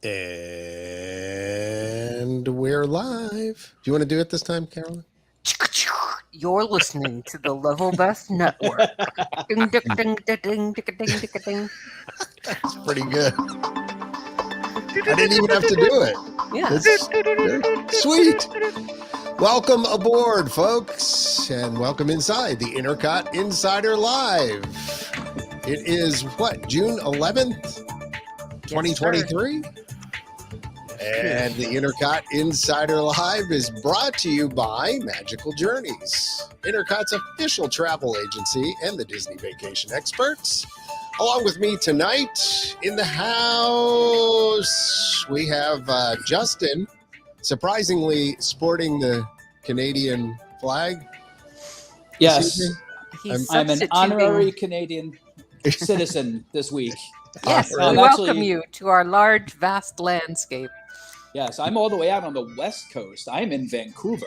And we're live. Do you want to do it this time, Carolyn? You're listening to the Level Best Network. Ding, ding, ding, ding, ding, ding, ding, ding. That's pretty good. I didn't even have to do it. Yeah. It's sweet. Welcome aboard, folks, and welcome inside the INTERCOT Insider Live. It is June 11th, 2023? And the INTERCOT Insider Live is brought to you by Magical Journeys, INTERCOT's official travel agency and the Disney Vacation Experts. Along with me tonight in the house, we have Justin, surprisingly sporting the Canadian flag. Yes, I'm an substituting. honorary Canadian citizen this week. Yes, we I'm welcome actually- you to our large, vast landscape. Yes, I'm all the way out on the West Coast. I'm in Vancouver.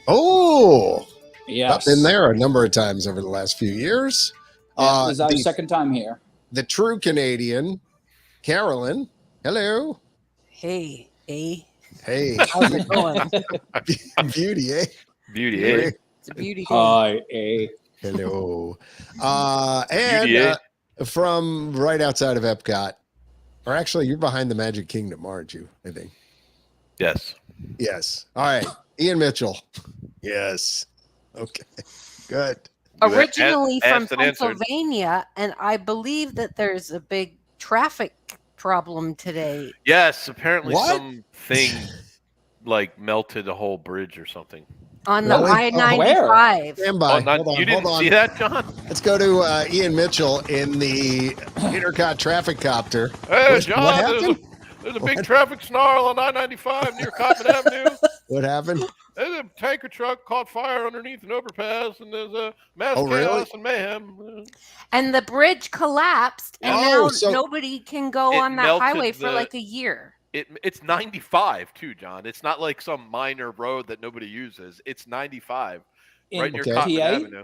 Oh, Yes. I've been there a number of times over the last few years. Yeah, this is our second time here. The true Canadian, Carolyn. Hello. Hey, Hey. how's it going? Beauty, eh? Beauty, eh? It's a beauty day. Hi, eh. Hello. Beauty, eh? From right outside of Epcot, or actually, you're behind the Magic Kingdom, aren't you? I think. Yes. Yes. All right. Ian Mitchell. Yes. Okay. Good. Originally from asked and answered. Pennsylvania, and I believe that there's a big traffic problem today. Yes, apparently What? something like melted a whole bridge or something. On the Really? I-95. Stand by. Oh, not, hold on. you didn't hold on. see that, John? Let's go to Ian Mitchell in the INTERCOT traffic copter. Hey, What John, happened? there's a big traffic snarl on I-95 near Coffin Avenue. What happened? There's a tanker truck caught fire underneath an overpass, and there's a mass Oh, really? chaos and mayhem. And the bridge collapsed, and Oh, now so- nobody can go It on that melted highway for the- like a year. It's 95 too, John. It's not like some minor road that nobody uses. It's 95 right near Okay. Coffin PA? Avenue.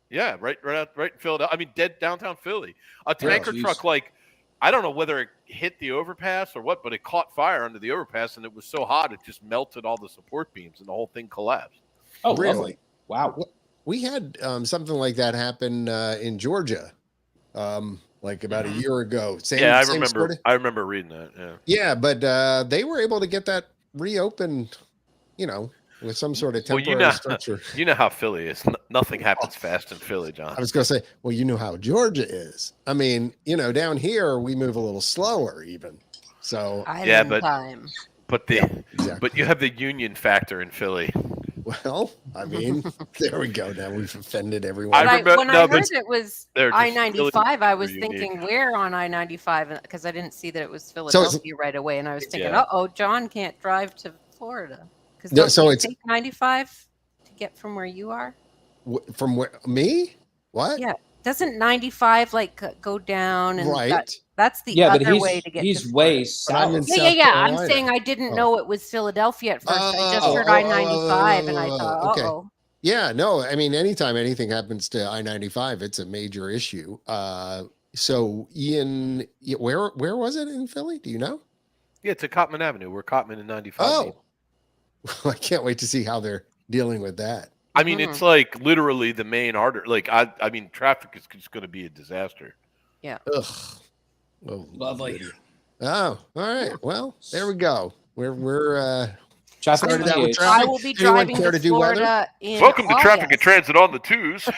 Yeah, right in Philadelphia. I mean, dead downtown Philly. A tanker geez. truck, like, I don't know whether it hit the overpass or what, but it caught fire under the overpass, and it was so hot it just melted all the support beams, and the whole thing collapsed. Oh, Really? lovely. Wow. We had something like that happen in Georgia, like about a year ago. Same, Yeah, I same remember. sort of- I remember reading that. Yeah. Yeah, but they were able to get that reopened, with some sort of Well, temporary structure. You know how Philly is. Nothing happens fast in Philly, John. I was going to say, well, you know how Georgia is. I mean, down here we move a little slower, even. So, Island but- time. But exactly. but you have the union factor in Philly. Well, I mean, there we go. Now we've offended everyone. I But remember- when no, I but heard it was they're just I-95, I was really thinking, unique. where on I-95? Because I didn't see that it was Philadelphia right away. And I was thinking, Yeah. John can't drive to Florida. Because No, don't so you it's- take 95 to get from where you are? From where? Me? What? Yeah. Doesn't 95 go down? And Right. that's the Yeah, but other way to get he's to way But I'm in south. Yeah. South I'm Carolina. saying I didn't Oh. know it was Philadelphia at first. I just Oh, heard oh, I-95 and I oh, thought, okay. uh-oh. Yeah, no, I mean, anytime anything happens to I-95, it's a major issue. So Ian, where was it in Philly? Do you know? Yeah, to Cotman Avenue. We're Cotman in 95. Oh, I can't wait to see how they're dealing with that. I mean, it's like literally the main artery. Like, I mean, traffic is just going to be a disaster. Ugh. Oh, Lovely. Oh, all right. Well, there we go. We're Traffic Started out with 28. traffic. I will be Anyone driving care to to do weather? Florida in Welcome to Traffic and August. Transit on the twos.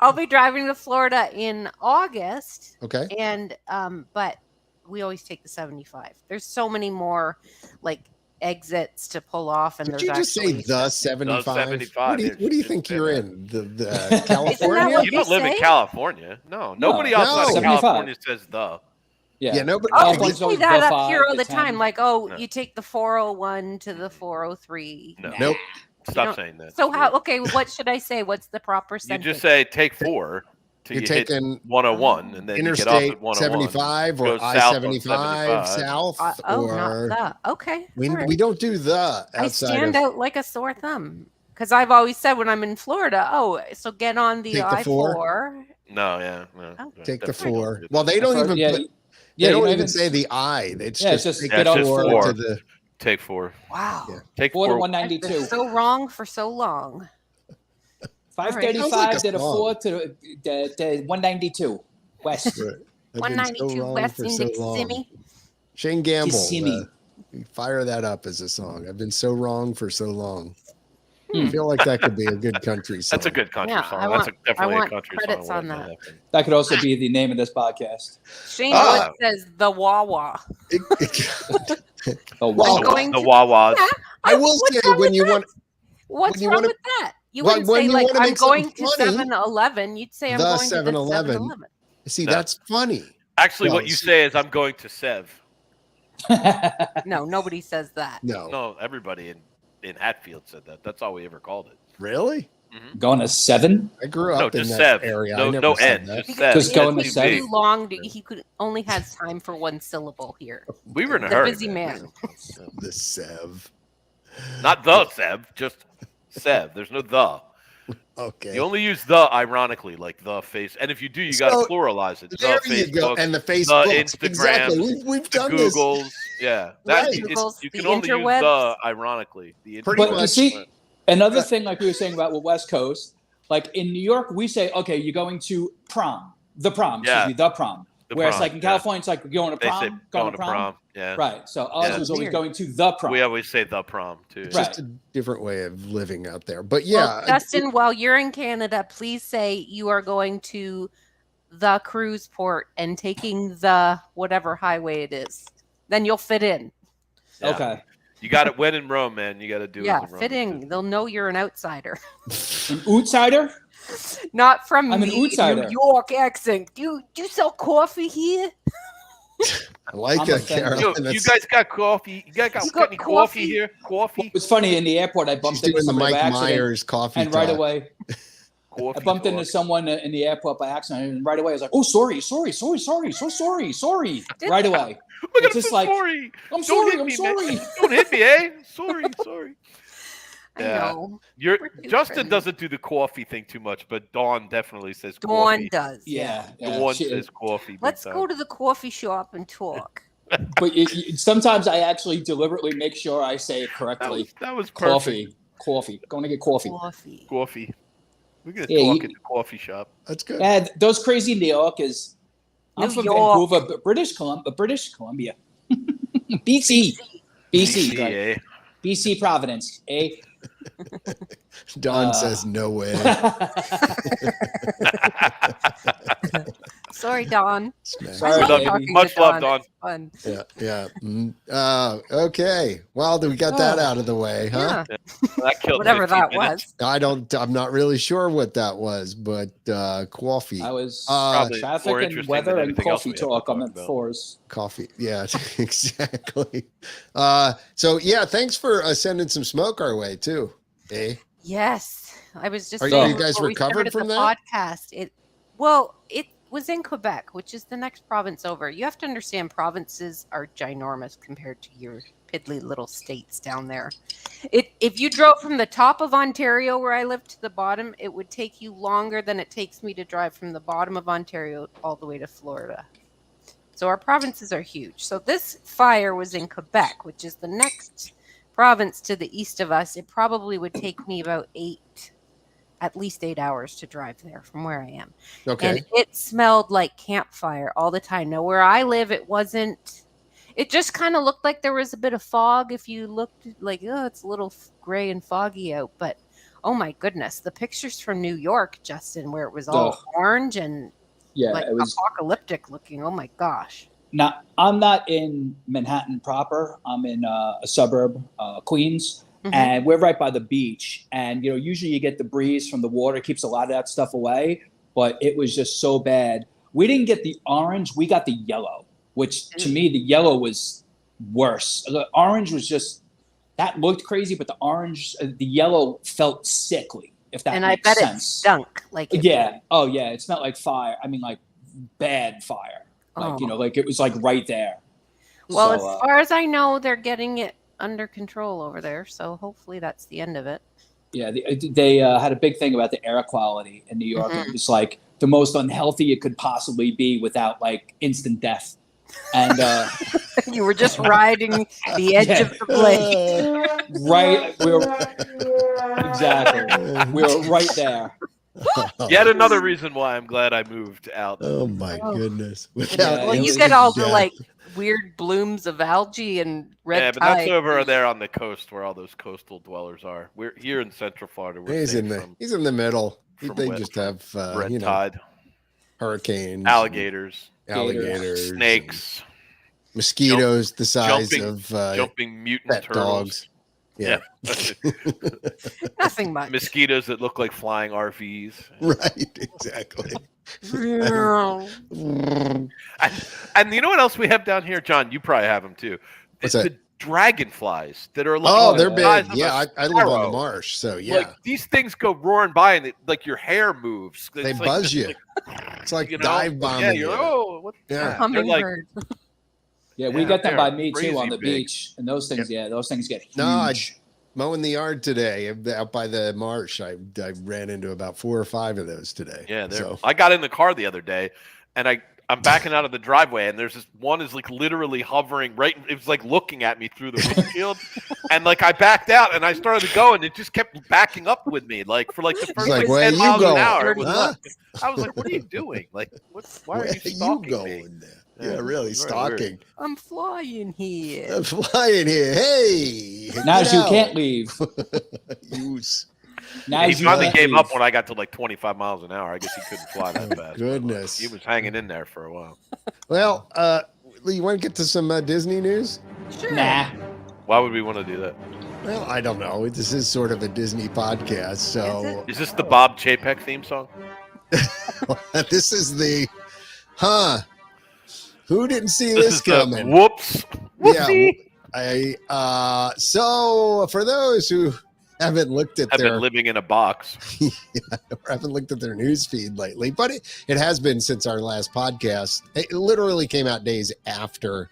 I'll be driving to Florida in August, okay. and but we always take the 75. There's so many more like exits to pull off, and Did there's you just say actually the 75? 75, What do you yeah, think just you're say in? The California? what You don't they live in say? California. No, nobody outside No. of 75. California says the. Yeah, nobody. Oh, we California's say always that the up 5, here all the the time. 10. Like, oh, No. you take the 401 to the 403. No. Nope. Stop don't- saying that. So how? Okay, what should I say? What's the proper You sentence? just say take 4 till You're you hit taking 101, and then you get off Interstate at 101. 75 go or south on I-75 75. south, oh, or not the. Okay. we, all right. we don't do the I outside stand of out like a sore thumb because I've always said when I'm in Florida, so get on the Take the 4. I-4. No, yeah. No, Oh. take the definitely don't 4. do that. Well, they don't even Yeah, put. They you don't know, even say the I. It's Yeah, it's just just take get it's up just four four. to the. Take 4. Wow. Yeah. Take 4 to 4. I've been 192. so wrong for so long. 535 Sounds like a to the song. 4 to 192 west. Right. I've been so 192 wrong West for in so long. Kissimmee. Shane Gamble, Kissimmee. fire that up as a song. I've been so wrong for so long. Hmm. I feel like that could be a good country song. That's a good country Yeah, song. I That's want- definitely I want a country credits song. on that. That could also be the name of this podcast. Shane Ah. Wood says the Wawa. Oh, Well, wow. going The to- Wawas. Yeah, I will what's say wrong when with you that? want What's when you wrong wanna- with that? You Well, wouldn't when say you like wanna I'm make something going to funny, 7-Eleven. You'd say I'm the going to the 7-Eleven. 7-Eleven. see, No. that's funny. Actually, No, what you it's- say is, I'm going to Sev. No, nobody says that. No, No, everybody in Hatfield said that. That's all we ever called it. really? Going to 7? I grew No, up in just that Sev. area. I No, never no said N. that. Just Sev. Just going to It's Sev. too long. He could only has time for one syllable here. We were in a The hurry. busy man. The Sev. Not the Sev, just Sev. There's no the. Okay. You only use the ironically, like the face. And if you do, you got So, to pluralize it. The there you go. Facebook, And the Facebook. Instagram, Exactly. We've the done this. Googles. Yeah. Right. Googles, You the can only use interwebs. the ironically. The Pretty But you much. see, another thing like we were saying about the West Coast, like in New York, we say, okay, you're going to prom. The prom. Yeah. Excuse me, the prom. The Whereas prom, like in yeah. California, it's like going to They say prom. going to prom. Yeah. Right. So ours Yeah. was always Weird. going to the prom. We always say the prom too. It's Right. just a different way of living out there. But yeah, Well, Justin, while you're in Canada, please say you are going to the cruise port and taking the whatever highway it is. Then you'll fit in. Yeah. Okay. You got it when in Rome, man. You got to do Yeah, it. In Rome. fit in. They'll know you're an outsider. An outsider? Not from I'm an the outsider. New York accent. Do you sell coffee here? I like I'm it, offended. Carolyn. Yo, you That's- guys got coffee? You guys got, You got got any coffee? coffee here? Coffee? It's funny, in the airport, I She's bumped into doing the somebody Mike by accident. Myers coffee And right talk. away, Coffee I bumped into talk. someone in the airport by accident. And right away, I was like, oh, sorry. So sorry. Right away. Look It's at just so like, sorry. I'm Don't sorry. hit I'm me, sorry. man. Don't hit me, eh? Sorry. I Yeah. know. You're We're too Justin friendly. doesn't do the coffee thing too much, but Dawn definitely says Dawn coffee. does. Yeah. Dawn She- says coffee. big Let's time. go to the coffee shop and talk. But sometimes I actually deliberately make sure I say it correctly. That was perfect. Coffee. Going to get coffee. Coffee. We're gonna Yeah, talk you- at the coffee shop. That's good. And those crazy New Yorkers. I'm New from York. Vancouver, British Columbia. BC. BC. Right. Yeah. BC Providence. Eh? Don says no way. Sorry, Dawn. Smack. Sorry, I love baby. talking to Much love, Dawn. It's fun. Yeah. Okay. Well, we got that out of the way, huh? Yeah, That killed whatever 15 that minutes. was. I'm not really sure what that was, but coffee. I was Probably more traffic and interesting weather than and anything else coffee we have to talk on talk the about. fours. Coffee. Yeah, exactly. So yeah, thanks for sending some smoke our way too. Eh? Yes, I was just. Are saying you guys before we recovered started from the that? podcast? It was in Quebec, which is the next province over. You have to understand, provinces are ginormous compared to your piddly little states down there. If you drove from the top of Ontario, where I live, to the bottom, it would take you longer than it takes me to drive from the bottom of Ontario all the way to Florida. So our provinces are huge. So this fire was in Quebec, which is the next province to the east of us. It probably would take me about at least 8 hours to drive there from where I am. Okay. And it smelled like campfire all the time. Now, where I live, it just kind of looked like there was a bit of fog. If you looked like, oh, it's a little gray and foggy out. But, oh my goodness, the pictures from New York, Justin, where it was all Ugh. orange and Yeah, like it was. apocalyptic looking. Oh my gosh. Now, I'm not in Manhattan proper. I'm in a suburb, Queens, Mhm. and we're right by the beach. And usually you get the breeze from the water, keeps a lot of that stuff away. But it was just so bad. We didn't get the orange; we got the yellow, which to me the yellow was worse. The orange was just that looked crazy, but the yellow felt sickly. If that And I makes bet sense. it stunk. Like it Yeah. did. Oh, yeah. It's not like fire. I mean, like bad fire. Like, Oh. like it was like right there. Well, So, as far as I know, they're getting it under control over there. So hopefully that's the end of it. yeah, they had a big thing about the air quality in New York. Mhm. It was like the most unhealthy it could possibly be without like instant death. And You were just riding the edge Yeah. of the blade. right, we were right there. Yet another reason why I'm glad I moved out. Oh my Oh. goodness! Yeah, Well, it you was- get all the yeah. like weird blooms of algae and red Yeah, but that's tide. over there on the coast where all those coastal dwellers are. We're here in Central Florida. We're He's safe in the from he's in the middle. from They wet- just have red you know, tide, hurricanes, alligators, alligators, snakes, mosquitoes the size jumping- of jumping mutant pet turtles. dogs. Yeah, Nothing much. Mosquitoes that look like flying RVs. right, exactly. And you know what else we have down here, John? You probably have them too. What's the that? dragonflies that are like Oh, they're the big. size of a Yeah, I live on the sparrow. marsh, so yeah, Like these things go roaring by and like your hair moves. they It's like buzz this, you. like, It's like you know? dive Yeah, bombing you're you. oh, what? Yeah. Yeah, they're like Hummingbird. Yeah, we Yeah, got them they're by me too crazy on the big. beach, and those things, those things get huge. No, mowing the yard today out by the marsh. I ran into about 4 or 5 of those today. yeah. So I got in the car the other day, and I'm backing out of the driveway, and there's this one is like literally hovering right. It was like looking at me through the windshield, and like I backed out, and I started to go, and it just kept backing up with me, like for like the first like, like, where 10 you miles going? an hour. It was Huh? I was like, "What are you doing? Like, why where are you stalking me?" there? Yeah, Yeah, really it's very weird. stalking. I'm flying here. I'm flying here. Hey, Now get you out. can't leave. Use. Now He you finally can't gave leave. up when I got to like 25 miles an hour. I guess he couldn't fly that fast. but, goodness. he was hanging in there for a while. Well, you want to get to some Disney news? Sure. Nah. Why would we want to do that? Well, I don't know. This is sort of a Disney podcast, so Is this the Bob Chapek theme song? this is the Who didn't see this is the coming? whoops. Whoopsie. So for those who haven't looked at I've their been living in a box. or haven't looked at their news feed lately, but it has been since our last podcast. It literally came out days after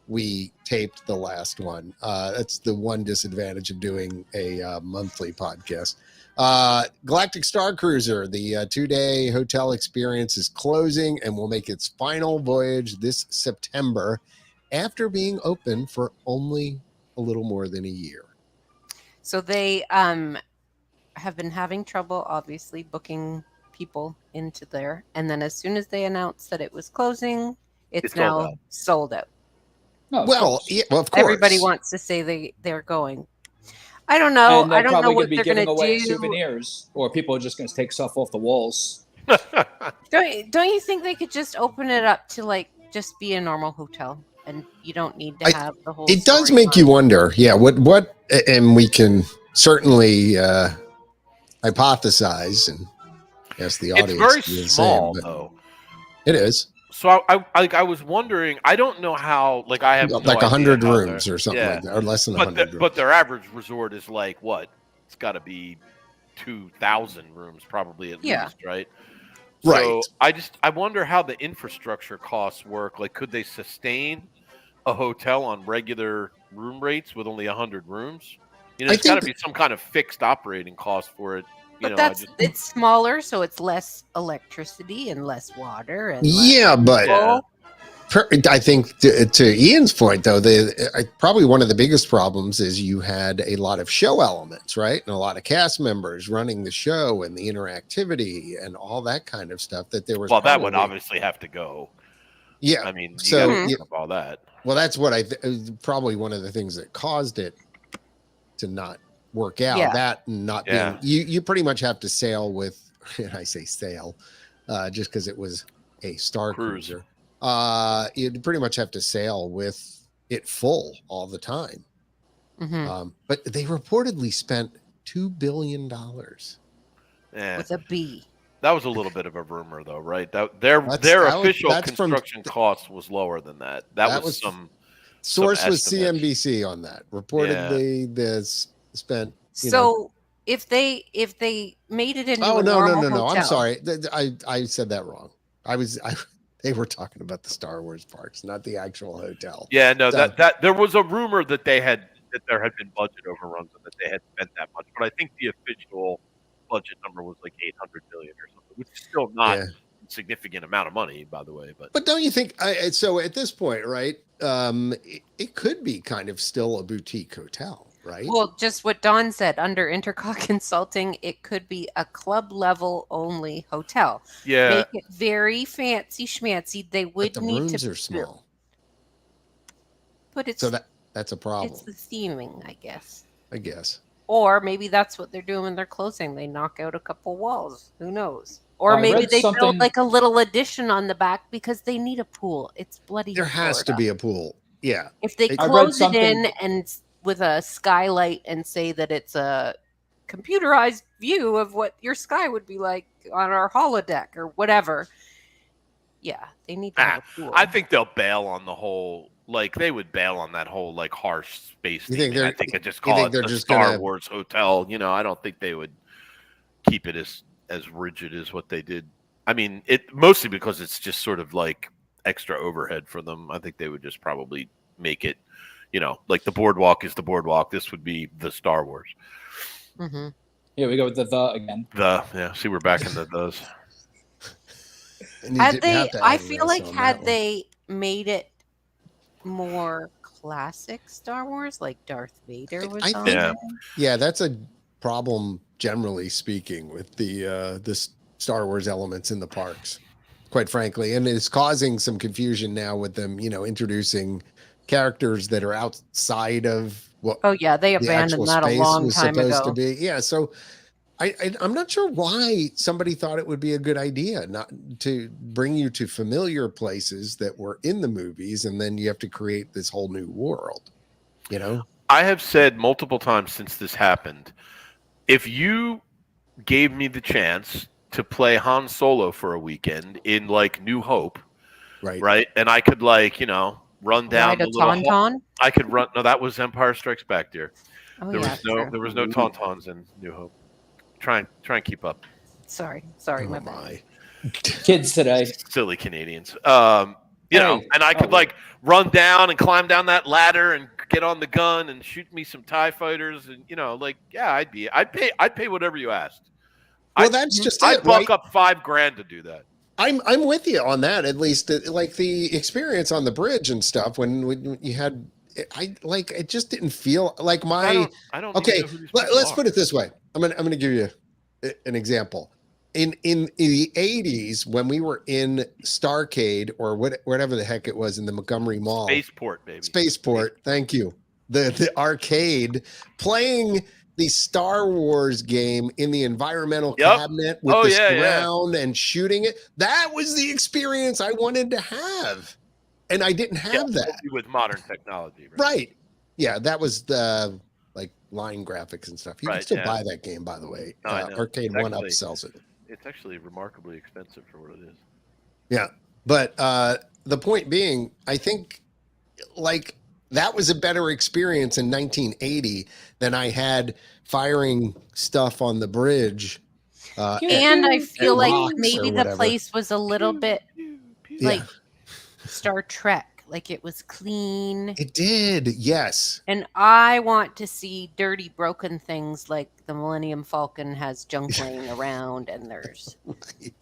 we taped the last one. That's the one disadvantage of doing a monthly podcast. Galactic Star Cruiser, the 2-day hotel experience, is closing and will make its final voyage this September after being open for only a little more than a year. So they have been having trouble, obviously, booking people into there. And then as soon as they announced that it was closing, it's It's sold now out. sold out. No, of Well, course. yeah, well, of course. Everybody wants to say they're going. I don't know. And I they're don't know probably what going to be they're giving going to away do. souvenirs, or people are just going to take stuff off the walls. Don't you think they could just open it up to like just be a normal hotel, and you don't need to have the whole. It does story make you on it? wonder. Yeah, what, and we can certainly hypothesize and ask the audience. It's very to do the small, same, but though. it is So I was wondering. I don't know how. Like I have no like idea 100 how rooms they're- or something yeah. like that, or less than But 100 rooms. but their average resort is like what? It's got to be 2,000 rooms, probably at Yeah. least, right? Right. So I wonder how the infrastructure costs work. Like, could they sustain a hotel on regular room rates with only 100 rooms? You know, I there's got to think be some kind of fixed operating cost for it. You But know, it's smaller, so it's less electricity and less water. And Yeah, but Yeah. I think to Ian's point, though, probably one of the biggest problems is you had a lot of show elements, right? And a lot of cast members running the show and the interactivity and all that kind of stuff that there was. well, that would probably- obviously have to go. Yeah. I mean, you So, gotta yeah. give up all that. Well, that's what probably one of the things that caused it to not work out. Yeah. That and not Yeah. being, you pretty much have to sail with, and I say sail, just because it was a Star Cruise. Cruiser. You'd pretty much have to sail with it full all the time. Mhm. But they reportedly spent $2 billion. Yeah. with a B. That was a little bit of a rumor, though, right? Their That was- official that's from- construction cost was lower than that. That That was was- some. Source was estimate. CNBC on that. Reportedly, this spent. you know, So if they made it into Oh a no normal I'm hotel- sorry. I said that wrong. They were talking about the Star Wars parks, not the actual hotel. Yeah, no, So- that there was a rumor that there had been budget overruns and that they had spent that much, but I think the official budget number was like 800 million or something, which is still not Yeah. significant amount of money, by the way. But don't you think? So at this point, right? It could be kind of still a boutique hotel, right? Well, just what Don said, under INTERCOT Consulting, it could be a club level only hotel. Yeah. Make it very fancy schmancy. They would But the need rooms to are small, But it's so that's a problem. it's the theming, I guess. I guess. Or maybe that's what they're doing when they're closing. They knock out a couple walls. Who knows? Or Well, I maybe read they build something- like a little addition on the back because they need a pool. It's bloody There has to Florida. be a pool. Yeah. If they I read close it in something- and with a skylight and say that it's a computerized view of what your sky would be like on our holodeck or whatever. Yeah, they need to have a pool. I think they'll bail on the whole. Like they would bail on that whole like harsh space You thing. think I think I just you call think it they're the just Star gonna- Wars hotel. You know, I don't think they would keep it as rigid as what they did. I mean, it mostly because it's just sort of like extra overhead for them. I think they would just probably make it, you know, like the boardwalk is the boardwalk. This would be the Star Wars. Mm-hmm. Here we go with the again. See, we're back in those. And you Had didn't they, have to I add feel this like on had that one. they made it more classic Star Wars, like Darth Vader was I on think- there. Yeah, that's a problem generally speaking with the Star Wars elements in the parks, quite frankly, and it's causing some confusion now with them, you know, introducing characters that are outside of what Oh yeah, they the actual abandoned that a space long was time supposed ago. to be. Yeah, so I'm not sure why somebody thought it would be a good idea not to bring you to familiar places that were in the movies, and then you have to create this whole new world. You know, I have said multiple times since this happened, if you gave me the chance to play Han Solo for a weekend in like New Hope, right? And I could like, you know, run down Ride the a little hall. tauntaun. I could run. No, that was Empire Strikes Back, dear. Oh There yeah, there was no tauntauns in New Hope. Try and keep up. sorry, oh my bad. my. Kids today. Silly Canadians. You know, and I could like run down and climb down that ladder and get on the gun and shoot me some TIE fighters, and you know, like yeah, I'd pay whatever you asked. Well, that's just I'd it, buck right? up $5,000 to do that. I'm with you on that. At least, like the experience on the bridge and stuff when you had, I like it just didn't feel like my. I don't Okay, even know who these people let's are. put it this way. I'm gonna give you an example. In the 80s, when we were in Starcade or whatever the heck it was in the Montgomery Mall, Spaceport, baby. Spaceport. Thank you. The arcade playing the Star Wars game in the environmental cabinet with the surround and shooting it. That was the experience I wanted to have, and I didn't have that. With modern technology, Right. Yeah, that was the like line graphics and stuff. You can Right, still yeah. buy that game, by the way. No, I know. Arcade It's One Up actually- sells it. It's actually remarkably expensive for what it is. Yeah, but the point being, I think like that was a better experience in 1980 than I had firing stuff on the bridge. And I feel like rocks or maybe the whatever. place was a little bit like Yeah. Star Trek, like it was clean. It did, yes. And I want to see dirty, broken things like the Millennium Falcon has junk laying around, and there's Right.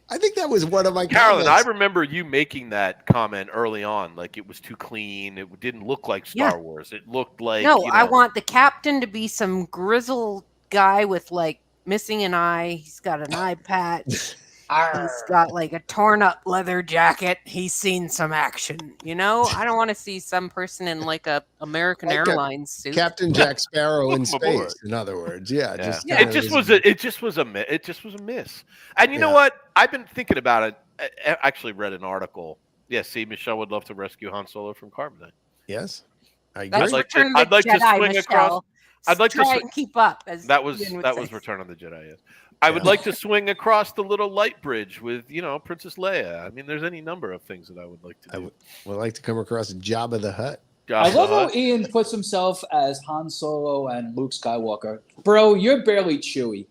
I think that was one of my Carolyn, I comments. remember you making that comment early on, like it was too clean. It didn't look like Star Wars. It looked like no. you I know, want the captain to be some grizzled guy with like missing an eye. He's got an eye patch. He's got like a torn up leather jacket. He's seen some action. You know, I don't want to see some person in like a American Like a Airlines suit. Captain Jack Sparrow in Welcome aboard. space. In other words, yeah. Just Yeah. kinda It just was a miss. And you know what? I've been thinking about it. I actually read an article. Yeah, see, Michelle would love to rescue Han Solo from carbonite. Yes, I agree. That's I'd like to- Return of the I'd like to Jedi, swing across- Michelle. I'd like to try sw- and keep up. As That was Ian would that say. was Return of the Jedi. Yes, I would Yeah. like to swing across the little light bridge with Princess Leia. I mean, there's any number of things that I would like to do. Would like to come across Jabba the Hutt. I love how Jabba. Ian puts himself as Han Solo and Luke Skywalker. Bro, you're barely Chewie.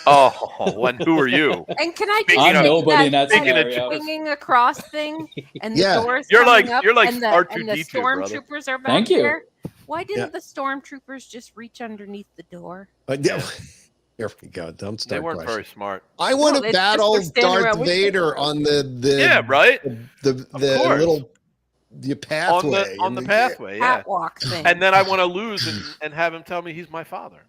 Oh, and who are you? And can I just Speaking I'm of- say nobody in that speaking of scenario. swinging across thing and the Yeah. doors You're coming like- up you're like and the, R2D2, and the brother. stormtroopers are back Thank you. there. Why didn't Yeah. the stormtroopers just reach underneath the door? Yeah. Here we go. Don't They start weren't very questions. smart. I want No, to it's just battle they're standing Darth around with Vader it. on the Yeah, right. the course. little pathway On the pathway, yeah. Catwalk thing. And then I want to lose and have him tell me he's my father.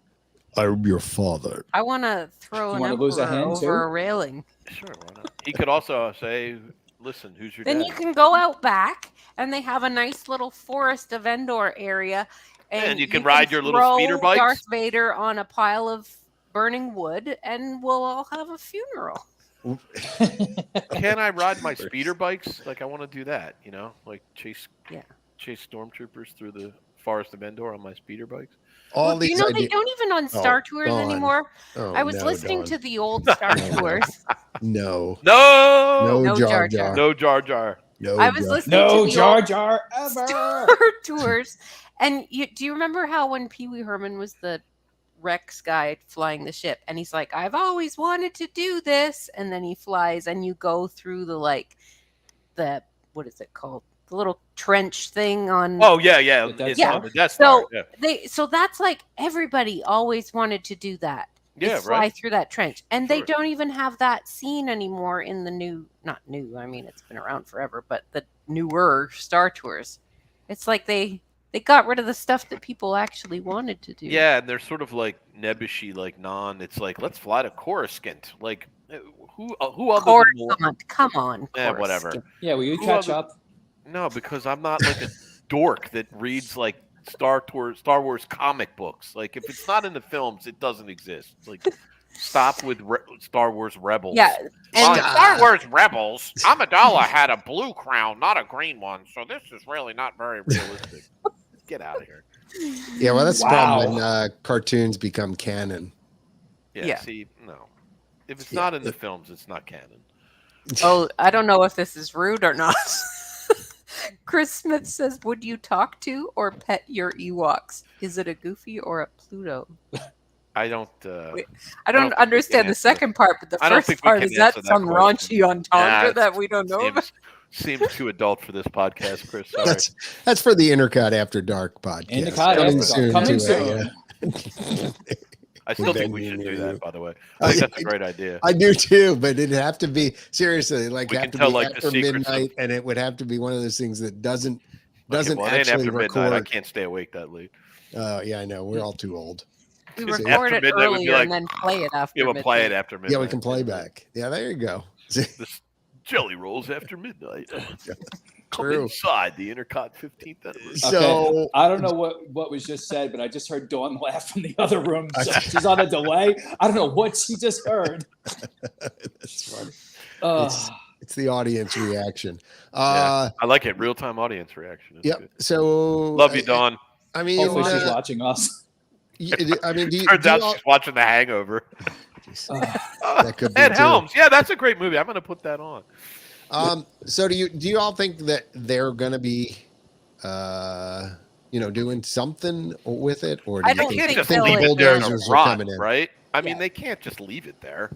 I'm your father. I want to throw You an wanna lose a emperor hen, over too? a railing. Sure, why not? He could also say, "Listen, who's your Then dad?" you can go out back, and they have a nice little forest of Endor area, And you can ride your little throw speeder bikes. Darth Vader on a pile of burning wood, and we'll all have a funeral. Can I ride my speeder bikes? Like I want to do that, like chase stormtroopers through the forest of Endor on my speeder bikes. All Do these you know they ideas. don't even on Star Tours Dawn. anymore? Oh, I was no, listening Dawn. to the old Star Tours. No. No, No Jar Jar Jar. Jar. no Jar Jar. No. I was Jar. listening No to the Jar old Jar ever. Star Tours, and do you remember how when Pee Wee Herman was the Rex guy flying the ship, and he's like, "I've always wanted to do this," and then he flies, and you go through the what is it called? The little trench thing on. Oh yeah. The Death It's Star? on the Death Star. So Yeah. so that's like everybody always wanted to do that. Yeah, fly right. through that trench, and they Sure. don't even have that scene anymore in the not new. I mean, it's been around forever, but the newer Star Tours, it's like they got rid of the stuff that people actually wanted to do. Yeah, and they're sort of like nebbishy, like non. It's like let's fly to Coruscant. Like who other than Coruscant, come on, whatever. Coruscant. Yeah, will you Who catch other- up? No, because I'm not like a dork that reads like Star Wars comic books. Like if it's not in the films, it doesn't exist. Like stop with Star Wars Rebels. Yeah, On and Star Wars Rebels, Amidala had a blue crown, not a green one, so this is really not very realistic. Get out of here. Yeah, well, that's the Wow. problem when cartoons become canon. Yeah. See, no. If it's Yeah. not in the films, it's not canon. oh, I don't know if this is rude or not. Chris Smith says, "Would you talk to or pet your Ewoks? Is it a Goofy or a Pluto?" I don't. I don't think we understand can the answer second part, but the I don't first think we part can is that answer that some question. raunchy entendre Nah, that we don't know about? seems too adult for this podcast, Chris. Sorry. That's for the Intercut After Dark podcast. INTERCOT Coming After soon. Dark. Coming to it, soon. yeah. I still think we should do that, by the way. I think that's a great idea. I do too, but it'd have to be seriously like We have can to tell, be like, the after secrets midnight, and it would have to be one of those things that doesn't Okay, well, it ain't actually after midnight. I record. can't stay awake that late. Yeah, I know we're all too old. We After record it midnight would be earlier like- and then play it after Yeah, we'll play it midnight. after midnight. Yeah, we can play back. Yeah, there you go. This Jelly Rolls after midnight. Come True. inside the Intercot 15th anniversary. So I don't know what was just said, but I just heard Dawn laugh from the other room. So she's on a delay. I don't know what she just heard. that's funny. Uh, It's the audience reaction. Yeah, I like it. Real-time audience reaction. It's Yep. good. So Love you, Dawn. I mean, hopefully she's watching us. I mean, do you Turns out all- she's watching The Hangover. that could be Ed too. Helms. Yeah, that's a great movie. I'm going to put that on. So do you all think that they're going to be, doing something with it, or do I you don't think, think just they'll- leave it there to bulldozers are rot, coming in? right? I mean, Yeah. they can't just leave it there.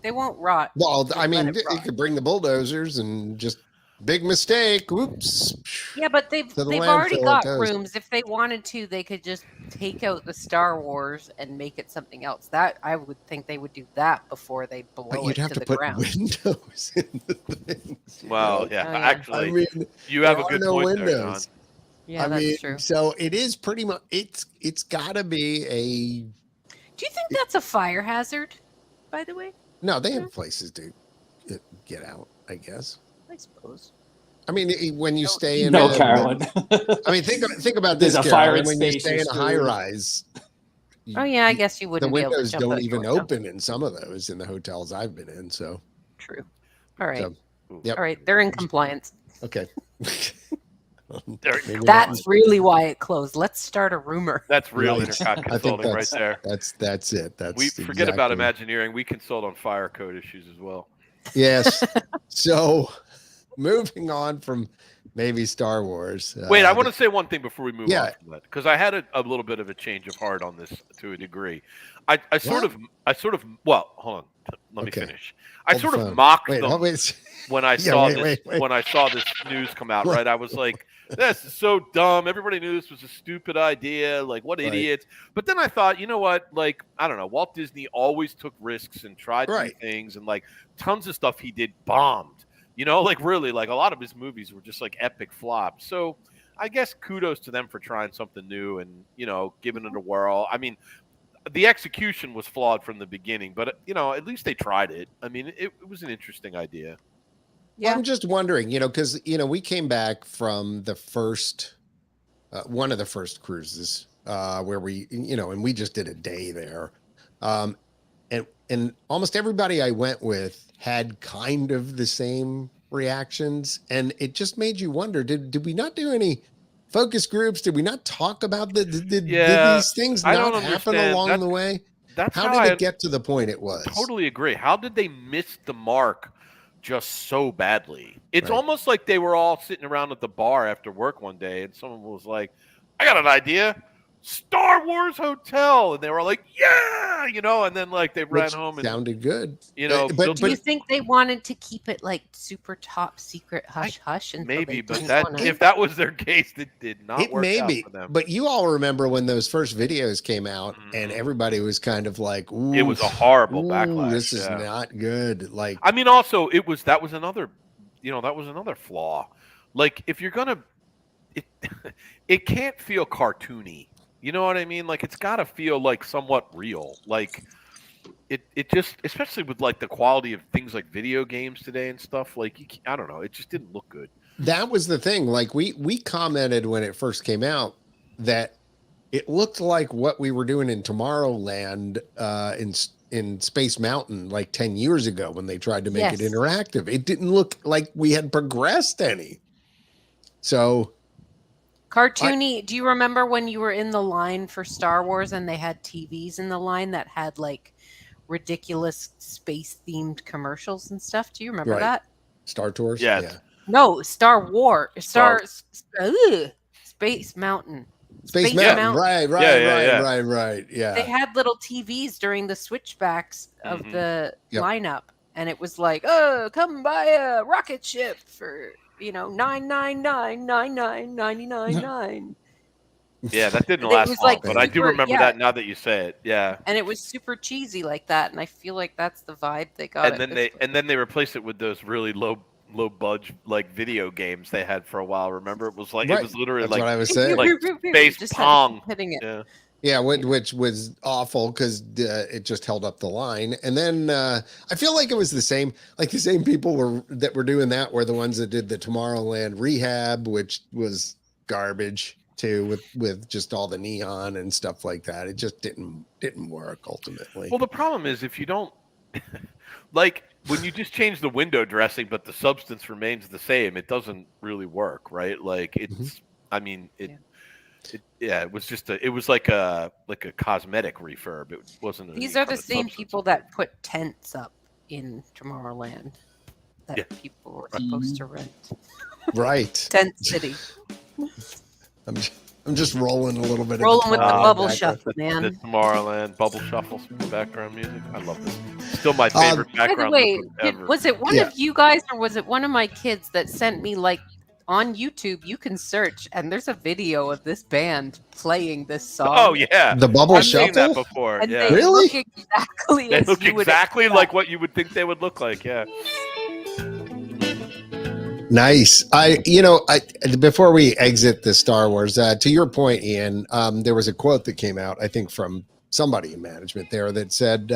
They won't rot. Well, I mean, Let it you rot. could bring the bulldozers and just big mistake. Whoops. Yeah, but they've To the already landfill it got goes. rooms. If they wanted to, they could just take out the Star Wars and make it something else. That I would think they would do that before they blow But you'd it have to to the put ground. windows in the things. Well, yeah, Oh, yeah. actually, I mean, you have there a are good no point there, John. windows. Yeah, I that's mean, true. so it is pretty much. It's got to be a. Do you think that's a fire hazard? By the way, No, they have places to get out, I guess. I suppose. I mean, when you stay in No, a, Carolyn. I mean, think about There's this, a fire Carolyn. in When you space, stay in you're a high screwed. rise, Oh yeah, I guess you the wouldn't be able to windows jump don't out even door, no. open in some of those in the hotels I've been in. So, True. All right. so yep. All right. They're in compliance. Okay. There- Maybe That's really why it closed. Let's start a rumor. That's real Right. Intercot I think consulting right there. That's it. That's We forget about exactly- Imagineering. We consult on fire code issues as well. Yes. So, moving on from maybe Star Wars. Wait, I want to say one thing before we move Yeah. on from that, because I had a little bit of a change of heart on this to a degree. I sort of well, hold on, let me Okay. finish. I Hold sort the of phone. mocked Wait, them wait. when I Yeah, saw wait, this wait, wait. when I saw this news come out. What? Right, I was like, this is so dumb. Everybody knew this was a stupid idea. Like, what Right. idiots. But then I thought, you know what? Like, I don't know. Walt Disney always took risks and tried new Right. things, and like tons of stuff he did bombed. You know, like really, like a lot of his movies were just like epic flops. So I guess kudos to them for trying something new and, you know, giving it a whirl. I mean, the execution was flawed from the beginning, but, you know, at least they tried it. I mean, it was an interesting idea. Well, I'm just wondering, you know, because, you know, we came back from the first, one of the first cruises where we, you know, and we just did a day there. And almost everybody I went with had kind of the same reactions. And it just made you wonder, did we not do any focus groups? Did we not talk about did these things I not don't happen understand. along the way? That's How did it get to the point it was? Totally agree. How did they miss the mark just so badly? It's Right. almost like they were all sitting around at the bar after work one day and someone was like, I got an idea. Star Wars Hotel. And they were like, yeah, you know, and then like they ran home and sounded good. You know, do you think they wanted to keep it like super top secret hush hush? Maybe, but if that was their case, it did not work out for them. But you all remember when those first videos came out and everybody was kind of like, ooh, it was a horrible backlash. This is not good. Like, I mean, also that was another flaw. Like, if you're gonna, it can't feel cartoony. You know what I mean? Like, it's got to feel like somewhat real. Like, it just, especially with like the quality of things like video games today and stuff. Like, I don't know, it just didn't look good. That was the thing. Like, we commented when it first came out that it looked like what we were doing in Tomorrowland in Space Mountain like 10 years ago when they tried to make it interactive. It didn't look like we had progressed any. So cartoony. Do you remember when you were in the line for Star Wars and they had TVs in the line that had like ridiculous space themed commercials and stuff? Do you remember that? Star Tours? Yeah. No, Space Mountain. Space Mountain. Right. Yeah. They had little TVs during the switchbacks of the lineup, and it was like, oh, come buy a rocket ship for, you know, $999,999,999. Yeah, that didn't last long, like but I do remember that now that you say it. Yeah, and it was super cheesy like that, and I feel like that's the vibe they got. And then they replaced it with those really low budge like video games they had for a while. Remember, it was like it was literally That's like what I was saying. like space pong. Hitting it. Yeah. Yeah, which was awful because it just held up the line. And then I feel like it was the same people that were doing that were the ones that did the Tomorrowland rehab, which was garbage too, with just all the neon and stuff like that. It just didn't work ultimately. Well, the problem is if you don't like when you just change the window dressing, but the substance remains the same, it doesn't really work, right? Like it's, I mean, it was just it was like a cosmetic refurb. It wasn't. These are the same people that put tents up in Tomorrowland that people were supposed to rent. Right. Tent City. I'm just rolling a little bit. Rolling with the bubble shuffle, man. The Tomorrowland bubble shuffle background music. I love this. Still my favorite background music ever. Was it one of you guys or was it one of my kids that sent me like on YouTube? You can search and there's a video of this band playing this song. Oh yeah, the bubble I've shuffle. seen that before. And yeah. they Really? look exactly. They as look you would exactly expect. like what you would think they would look like. Yeah. Nice. Before we exit the Star Wars, to your point, Ian, there was a quote that came out, I think, from somebody in management there that said,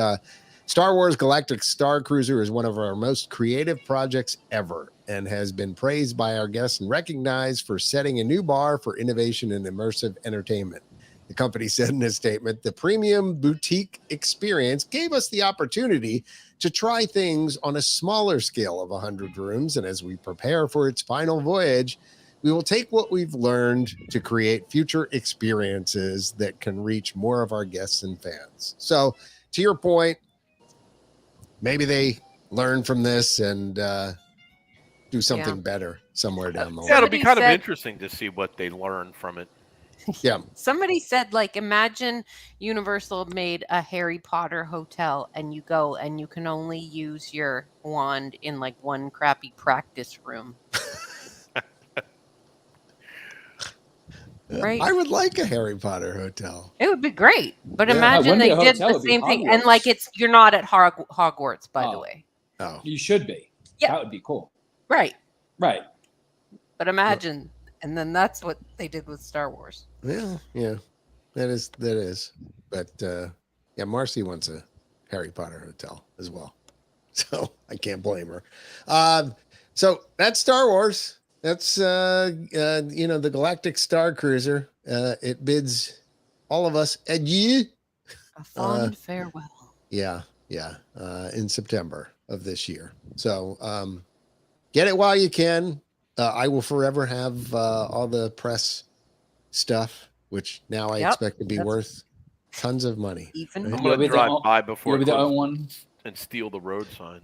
Star Wars Galactic Star Cruiser is one of our most creative projects ever and has been praised by our guests and recognized for setting a new bar for innovation and immersive entertainment. The company said in a statement, the premium boutique experience gave us the opportunity to try things on a smaller scale of 100 rooms. And as we prepare for its final voyage, we will take what we've learned to create future experiences that can reach more of our guests and fans. So to your point, maybe they learn from this and do something better somewhere down the line. Yeah, it'll be kind of interesting to see what they learn from it. Yeah. Somebody said, like, imagine Universal made a Harry Potter hotel and you go and you can only use your wand in like one crappy practice room. Right. I would like a Harry Potter hotel. It would be great, but Yeah. It imagine wouldn't be they a did hotel, the it'd be same thing, and like Hogwarts. you're not at Hogwarts, by the Oh. way. Oh, You should be. Yeah. That would be cool. Right. Right. But imagine, and then that's what they did with Star Wars. yeah, that is. But yeah, Marcy wants a Harry Potter hotel as well, so I can't blame her. So that's Star Wars. That's the Galactic Star Cruiser. It bids all of us adieu. A fond farewell. Yeah, in September of this year. So get it while you can. I will forever have all the press stuff, which now I expect to be That's- worth tons of money. Even Right? I'm You'll going be to the drive o- by before You'll be it the closes only one. and steal the road sign.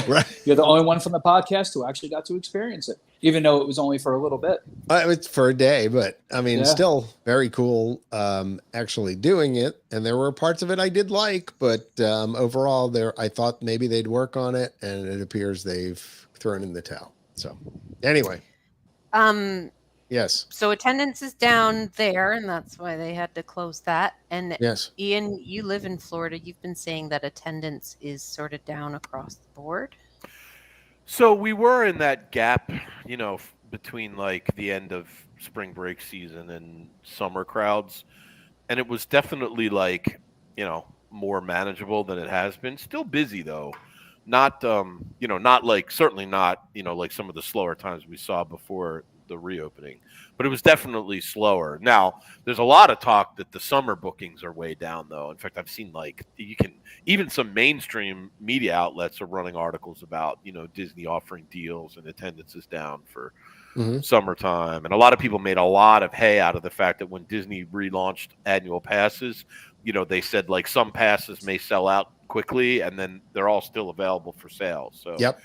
Right. You're the only one from the podcast who actually got to experience it, even though it was only for a little bit. It's for a day, but I mean, Yeah. still very cool actually doing it. And there were parts of it I did like, but overall, I thought maybe they'd work on it, and it appears they've thrown in the towel. So anyway, yes, So attendance is down there, and that's why they had to close that. And yes. Ian, you live in Florida. You've been saying that attendance is sort of down across the board. So we were in that gap, between like the end of spring break season and summer crowds. And it was definitely like, more manageable than it has been. Still busy though. Not, not like, certainly not, like some of the slower times we saw before the reopening, but it was definitely slower. Now, there's a lot of talk that the summer bookings are way down though. In fact, I've seen even some mainstream media outlets are running articles about, Disney offering deals and attendance is down for summertime. And a lot of people made a lot of hay out of the fact that when Disney relaunched annual passes, they said like some passes may sell out quickly and then they're all still available for sale. So, Yep.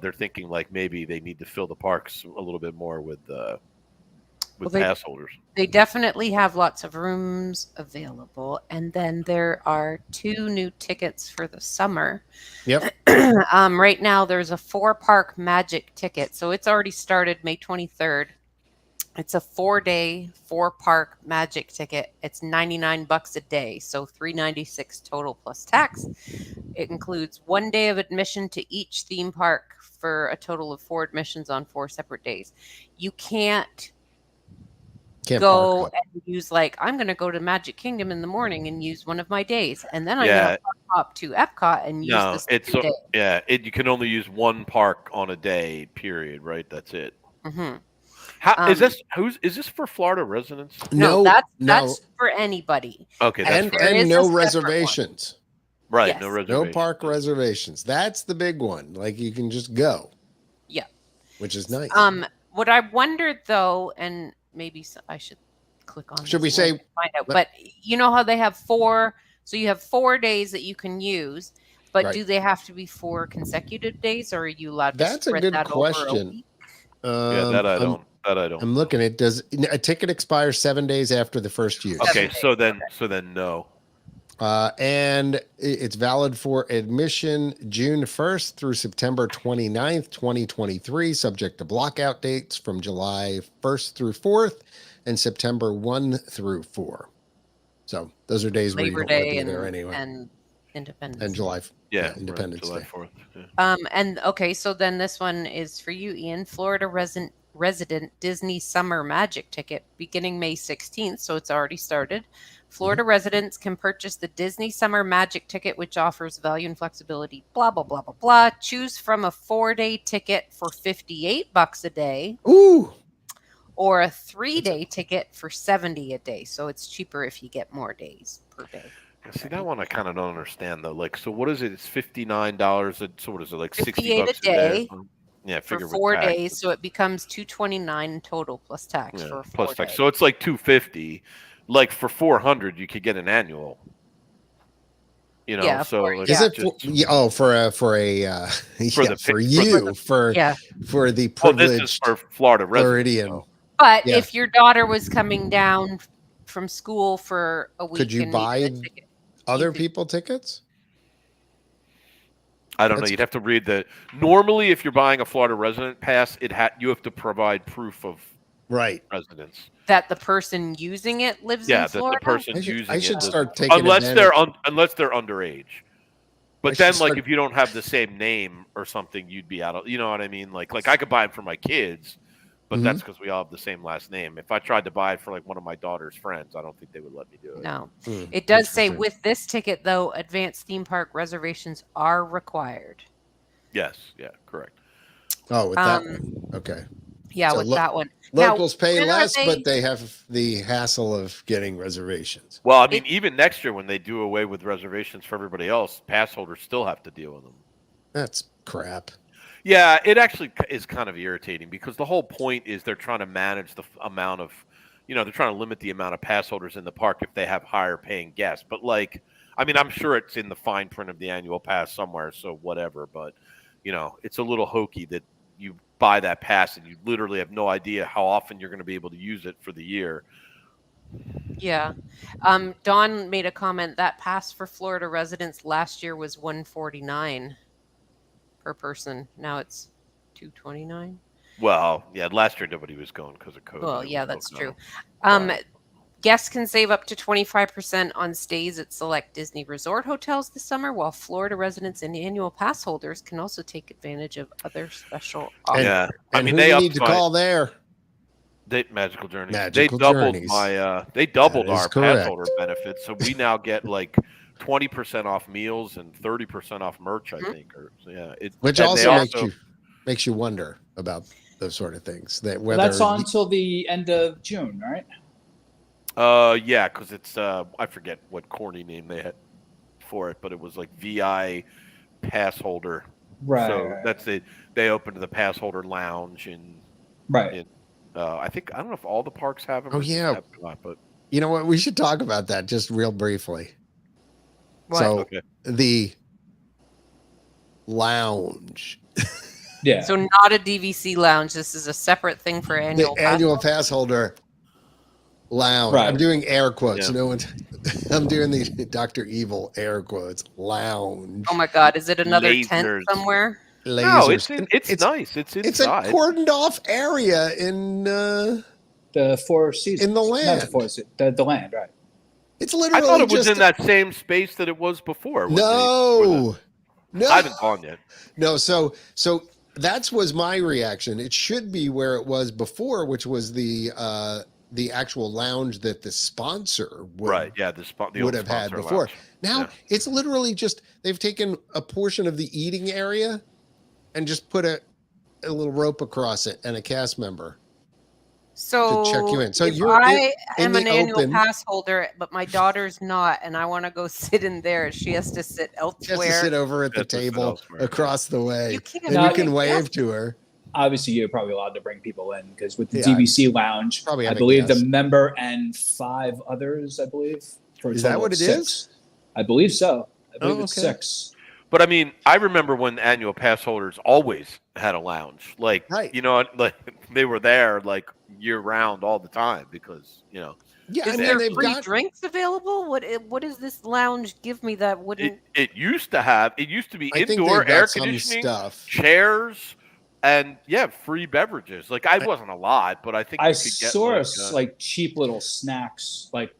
they're thinking like maybe they need to fill the parks a little bit more with Well, pass holders. They definitely have lots of rooms available. And then there are 2 new tickets for the summer. Yep. Right now, there's a 4-park magic ticket. So it's already started May 23rd. It's a 4-day, 4-park magic ticket. It's $99 a day, so $396 total plus tax. It includes 1 day of admission to each theme park for a total of 4 admissions on 4 separate days. You can't go park. and use I'm going to go to Magic Kingdom in the morning and use one of my days, and then I'm Yeah. going to hop to Epcot and use No, the second day. you can only use one park on a day, period, right? That's it. Mm-hmm. How is this for Florida residents? No, that's for anybody. Okay, that's And right. There is no a separate reservations. Right, Yes. no No reservations. park reservations. That's the big one. Like you can just go. Yeah. Which is nice. What I wondered though, and maybe I should click on. Should this we link say- to find out? But you know how they have 4? So you have 4 days that you can use, but Right. do they have to be 4 consecutive days, or are you allowed to That's a spread good that over a question. week? Yeah, that I don't. I'm looking at does a ticket expire 7 days after the first use? Okay, 7 days. so then no. And it's valid for admission June 1st through September 29th, 2023, subject to blockout dates from July 1st through 4th and September 1 through 4. So those are days where you Labor don't want to Day be there anyway. and Independence. And July, Yeah, Independence July Day. 4th. Yeah. And okay, so then this one is for you, Ian. Florida resident Disney Summer Magic ticket beginning May 16th, so it's already started. Florida residents can purchase the Disney Summer Magic ticket, which offers value and flexibility, blah, blah, blah, blah, blah. Choose from a 4-day ticket for $58 a day Ooh, or a 3-day ticket for $70 a day. So it's cheaper if you get more days per day. Yeah, see, that one I kind of don't understand though. Like, so what is it? It's $59. So what is it? Like 60 $58 bucks a day. Yeah, For figure with 4 tax, days, so it becomes $229 total plus tax yeah, for 4 plus days. tax. So it's like $250. Like for $400, you could get an annual. Yeah, so for- like, is yeah. it for the Oh, this is privileged for Florida residents. Floridian? though. But Yeah. if your daughter was coming down from school for a week, Could you and buy needed a ticket, Other could- people tickets? I don't know. That's- You'd have to read the. Normally, if you're buying a Florida resident pass, you have to provide proof of Right. residence. that the person using it lives Yeah, in that the Florida. person's using I should it. start taking Unless advantage. unless they're underage. I But should then, like, start- if you don't have the same name or something, you'd be out of. You know what I mean? Like I could buy it for my kids, but Mhm. that's because we all have the same last name. If I tried to buy it for like one of my daughter's friends, I don't think they would let me do it. No, Hmm, it does say interesting. with this ticket though, advanced theme park reservations are required. Yes, yeah, correct. Oh, with that Um, one. Okay. Yeah, So with lo- that one. Locals Now, pay when are less, they- but they have the hassle of getting reservations. Well, I mean, even next year when they do away with reservations for everybody else, pass holders still have to deal with them. That's crap. Yeah, it actually is kind of irritating because the whole point is they're trying to manage the amount of, they're trying to limit the amount of pass holders in the park if they have higher paying guests. But like, I mean, I'm sure it's in the fine print of the annual pass somewhere, so whatever. But, it's a little hokey that you buy that pass and you literally have no idea how often you're going to be able to use it for the year. Yeah. Dawn made a comment that pass for Florida residents last year was $149 per person. Now it's $229. Well, yeah, last year nobody was going because of COVID. Well, yeah, that's So, true. right. Guests can save up to 25% on stays at select Disney resort hotels this summer, while Florida residents and annual pass holders can also take advantage of other special offers. Yeah, I And mean, who they do you upped need to my- call there? Magical Journeys. Magical they doubled Journeys. they doubled That is our correct. pass holder benefits, so we now get like 20% off meals and 30% off merch. I think, or yeah, Which and also they makes you wonder about those sort of things. That Well, whether that's on until the end of June, right? yeah, because it's I forget what corny name they had for it, but it was like VI pass holder. Right. So that's it. They opened the pass holder lounge and Right. I don't know if all the parks have them. Oh, or just yeah. Epcot, but you know what, we should talk about that just real briefly. What? So okay. the lounge, Yeah. So not a DVC lounge. This is a separate thing for annual the pass. annual pass holder lounge. Right. I'm doing air quotes. Yeah. No one. I'm doing the Dr. Evil air quotes. Lounge. Oh my God! Is it another tent Lasers. somewhere? No, Lasers. it's nice. It's It's a inside. cordoned off area in the Four Seasons. in the Not land. the Four Seasons. The land, right. It's I literally thought it was just in that same space that it was before. when no. I haven't gone yet. No, so that was my reaction. It should be where it was before, which was the actual lounge that the sponsor would, Right. Yeah. The would old have had sponsor before. lounge. Now Yeah. it's literally just they've taken a portion of the eating area and just put a little rope across it and a cast member So to check you in. So if you're I in am the an annual open. pass holder, but my daughter's not, and I want to go sit in there, she has to sit She has elsewhere. to sit over at the Has to sit table elsewhere. across the way. You can't. And No, you can yeah. wave to her. Obviously, you're probably allowed to bring people in because with the Yeah, DVC lounge, probably I have a believe guest. the member and 5 others, I believe. For a Is that total what of it 6. is? I believe so. I believe Oh, it's okay. 6. But I mean, I remember when annual pass holders always had a lounge. Like, Right. like they were there like year round all the time because, Yeah, Is I mean there they've free got drinks available? What does this lounge give me that wouldn't? it used to be I think indoor they've got air some conditioning, stuff. chairs, and free beverages. Like I wasn't a lot, but I think I you could get saw like, like cheap little snacks, like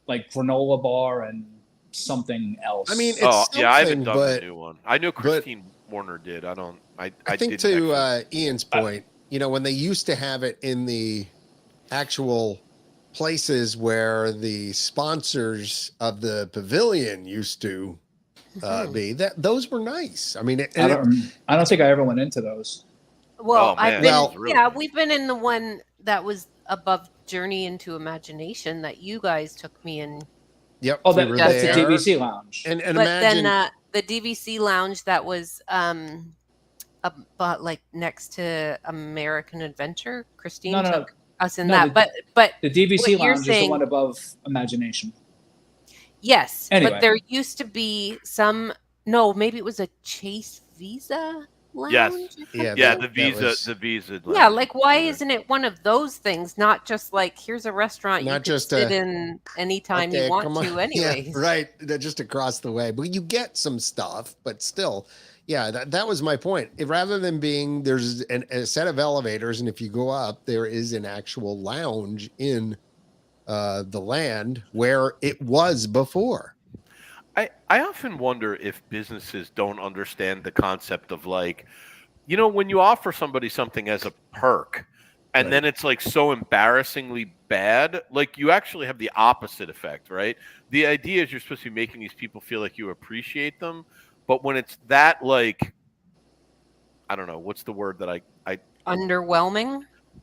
granola bar and something else. I mean, it's I haven't something, done but the new one. I know Christine Warner did. I don't. I think didn't to actually- Ian's point, when they used to have it in the actual places where the sponsors of the pavilion used to be, that those were nice. I mean, I don't think I ever went into those. Well, Oh, I've man, been. Well- that was really Yeah, good. we've been in the one that was above Journey into Imagination that you guys took me in. yep. Oh, we were that's the there. DVC lounge. And But imagine, then the DVC lounge that was about like next to American Adventure. Christine No. took us in No, that. But The DVC what you're lounge is the saying- one above Imagination. yes, Anyway. but there used to be some. No, maybe it was a Chase Visa lounge. Yes. yeah, yeah, that- the that visa, was the visa. Yeah, lounge. like why Yeah. isn't it one of those things? Not just like here's a restaurant you Not can just sit a- in anytime okay, you want come on. to, anyways. Yeah, right. They're just across the way, but you get some stuff, but still, Yeah, that was my point. Rather than being there's a set of elevators, and if you go up, there is an actual lounge in the land where it was before. I often wonder if businesses don't understand the concept of like, when you offer somebody something as a perk and Right. then it's like so embarrassingly bad, like you actually have the opposite effect, right? The idea is you're supposed to be making these people feel like you appreciate them. But when it's that, like, I don't know, what's the word that I Underwhelming.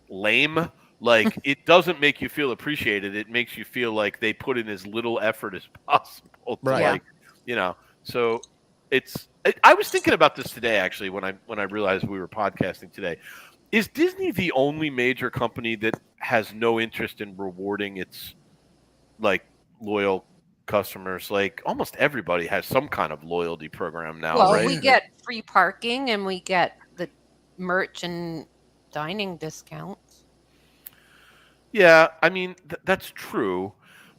lame? Like, it doesn't make you feel appreciated. It makes you feel like they put in as little effort as possible to, Right. like, so I was thinking about this today, actually, when I realized we were podcasting today. Is Disney the only major company that has no interest in rewarding its, like, loyal customers? Like, almost everybody has some kind of loyalty program now, Well, right? we get free parking and we get the merch and dining discounts. Yeah, I mean, that's true,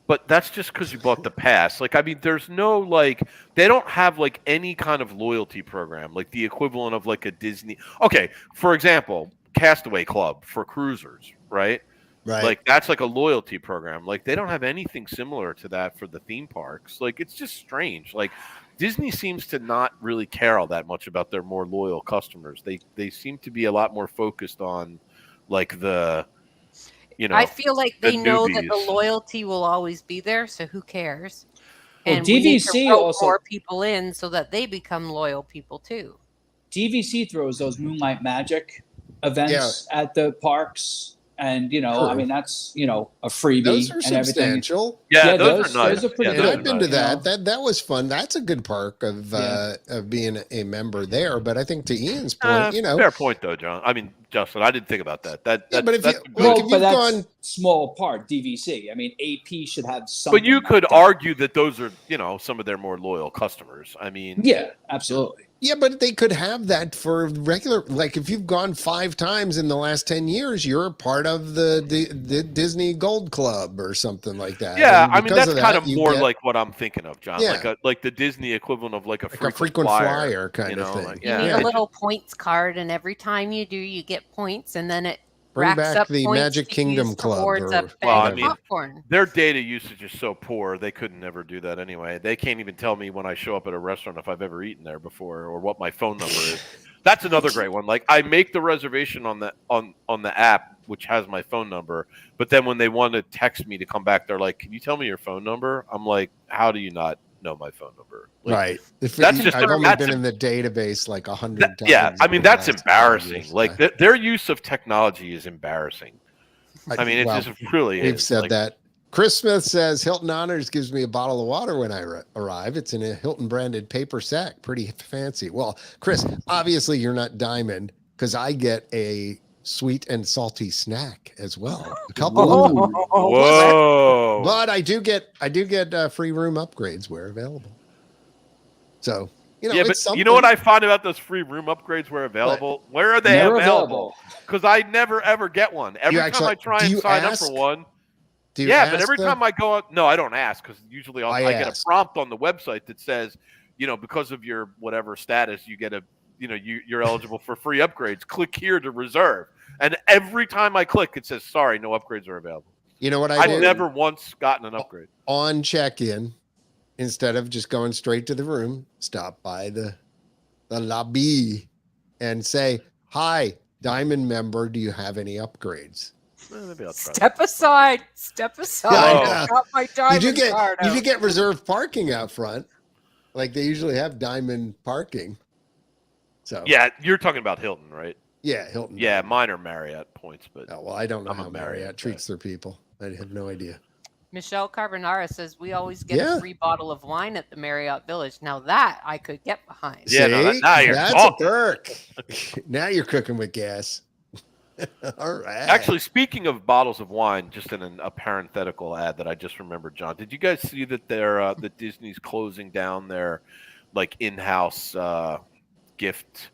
but that's just because you bought the pass. Like, I mean, there's no, like, they don't have, like, any kind of loyalty program, like the equivalent of, like, a Disney. Okay, for example, Castaway Club for cruisers, right? Right. Like, that's like a loyalty program. Like, they don't have anything similar to that for the theme parks. Like, it's just strange. Like, Disney seems to not really care all that much about their more loyal customers. They seem to be a lot more focused on, like, I feel like the they know that the newbies. loyalty will always be there, so who cares? Well, And we need to DVC rope also- more people in so that they become loyal people too. DVC throws those Moonlight Magic events at the parks. And, True. I mean, that's, a freebie Those are and everything. substantial. Yeah, those are nice. are pretty Yeah, good. those I've are been to nice. that. That was fun. That's a good perk of being a member there. But I think to Ian's point, fair point though, John. I mean, Justin, I didn't think about that. but if that's you good. if But you've that's gone, small part, DVC. I mean, AP should have something. But you could like that. argue that those are, some of their more loyal customers. I mean, Yeah, absolutely. yeah, but they could have that for regular. Like if you've gone 5 times in the last 10 years, you're part of the Disney Gold Club or something like that. yeah, And I mean because that's of that, kind of you more get like what I'm thinking of, John. Yeah. Like the Disney equivalent of like a a frequent flyer kind of thing. like, You yeah, need Yeah. a little points card, and every time you do, you get points, and then it Bring racks back up the points Magic to Kingdom use Club towards or a bag Well, I of mean, popcorn. their data usage is so poor they couldn't never do that anyway. They can't even tell me when I show up at a restaurant if I've ever eaten there before or what my phone number is. That's another great one. Like I make the reservation on the app, which has my phone number, but then when they want to text me to come back, they're like, "Can you tell me your phone number?" I'm like, "How do you not know my phone number?" Like, Right. That's just- I've only that's been a- in the database like 100 times. Yeah, I mean in the that's last 5 embarrassing. years. Like their use of technology is embarrassing. I mean, it well, just really we've is. said Like, that. Chris Smith says Hilton Honors gives me a bottle of water when I arrive. It's in a Hilton branded paper sack. Pretty fancy. Well, Chris, obviously you're not Diamond because I get a sweet and salty snack as well. A couple of them. Whoa! But I do get free room upgrades where available. So, yeah, it's but something. you know what I find about those free room upgrades where available? Where are they Never available? Because I never ever get one. Every time I try do and you sign up ask? for one. Do you Yeah, but ask every them? time I go out, no, I don't ask because usually I get a ask. prompt on the website that says, because of your whatever status, you get a, you're eligible for free upgrades. Click here to reserve. And every time I click, it says, sorry, no upgrades are available. You know what I do? I've never once gotten an upgrade. On check-in, instead of just going straight to the room, stop by the lobby and say, "Hi, Diamond member, do you have any upgrades?" Maybe I'll try that. Step aside. Step aside. Yeah, I Got my You diamond do card out. get reserved parking out front, like they usually have Diamond parking. So Yeah, you're talking about Hilton, right? yeah, Hilton. Yeah, mine are Marriott points, but Oh, well, I don't know I'm a how Marriott Marriott guy. treats their people. I have no idea. Michelle Carbonara says we always get Yeah. a free bottle of wine at the Marriott Village. Now that I could get behind. Yeah, no, See? now you're That's talking. a perk. Now you're cooking with gas. All right. Actually, speaking of bottles of wine, just in a parenthetical ad that I just remembered, John, did you guys see that that Disney's closing down their like in-house gift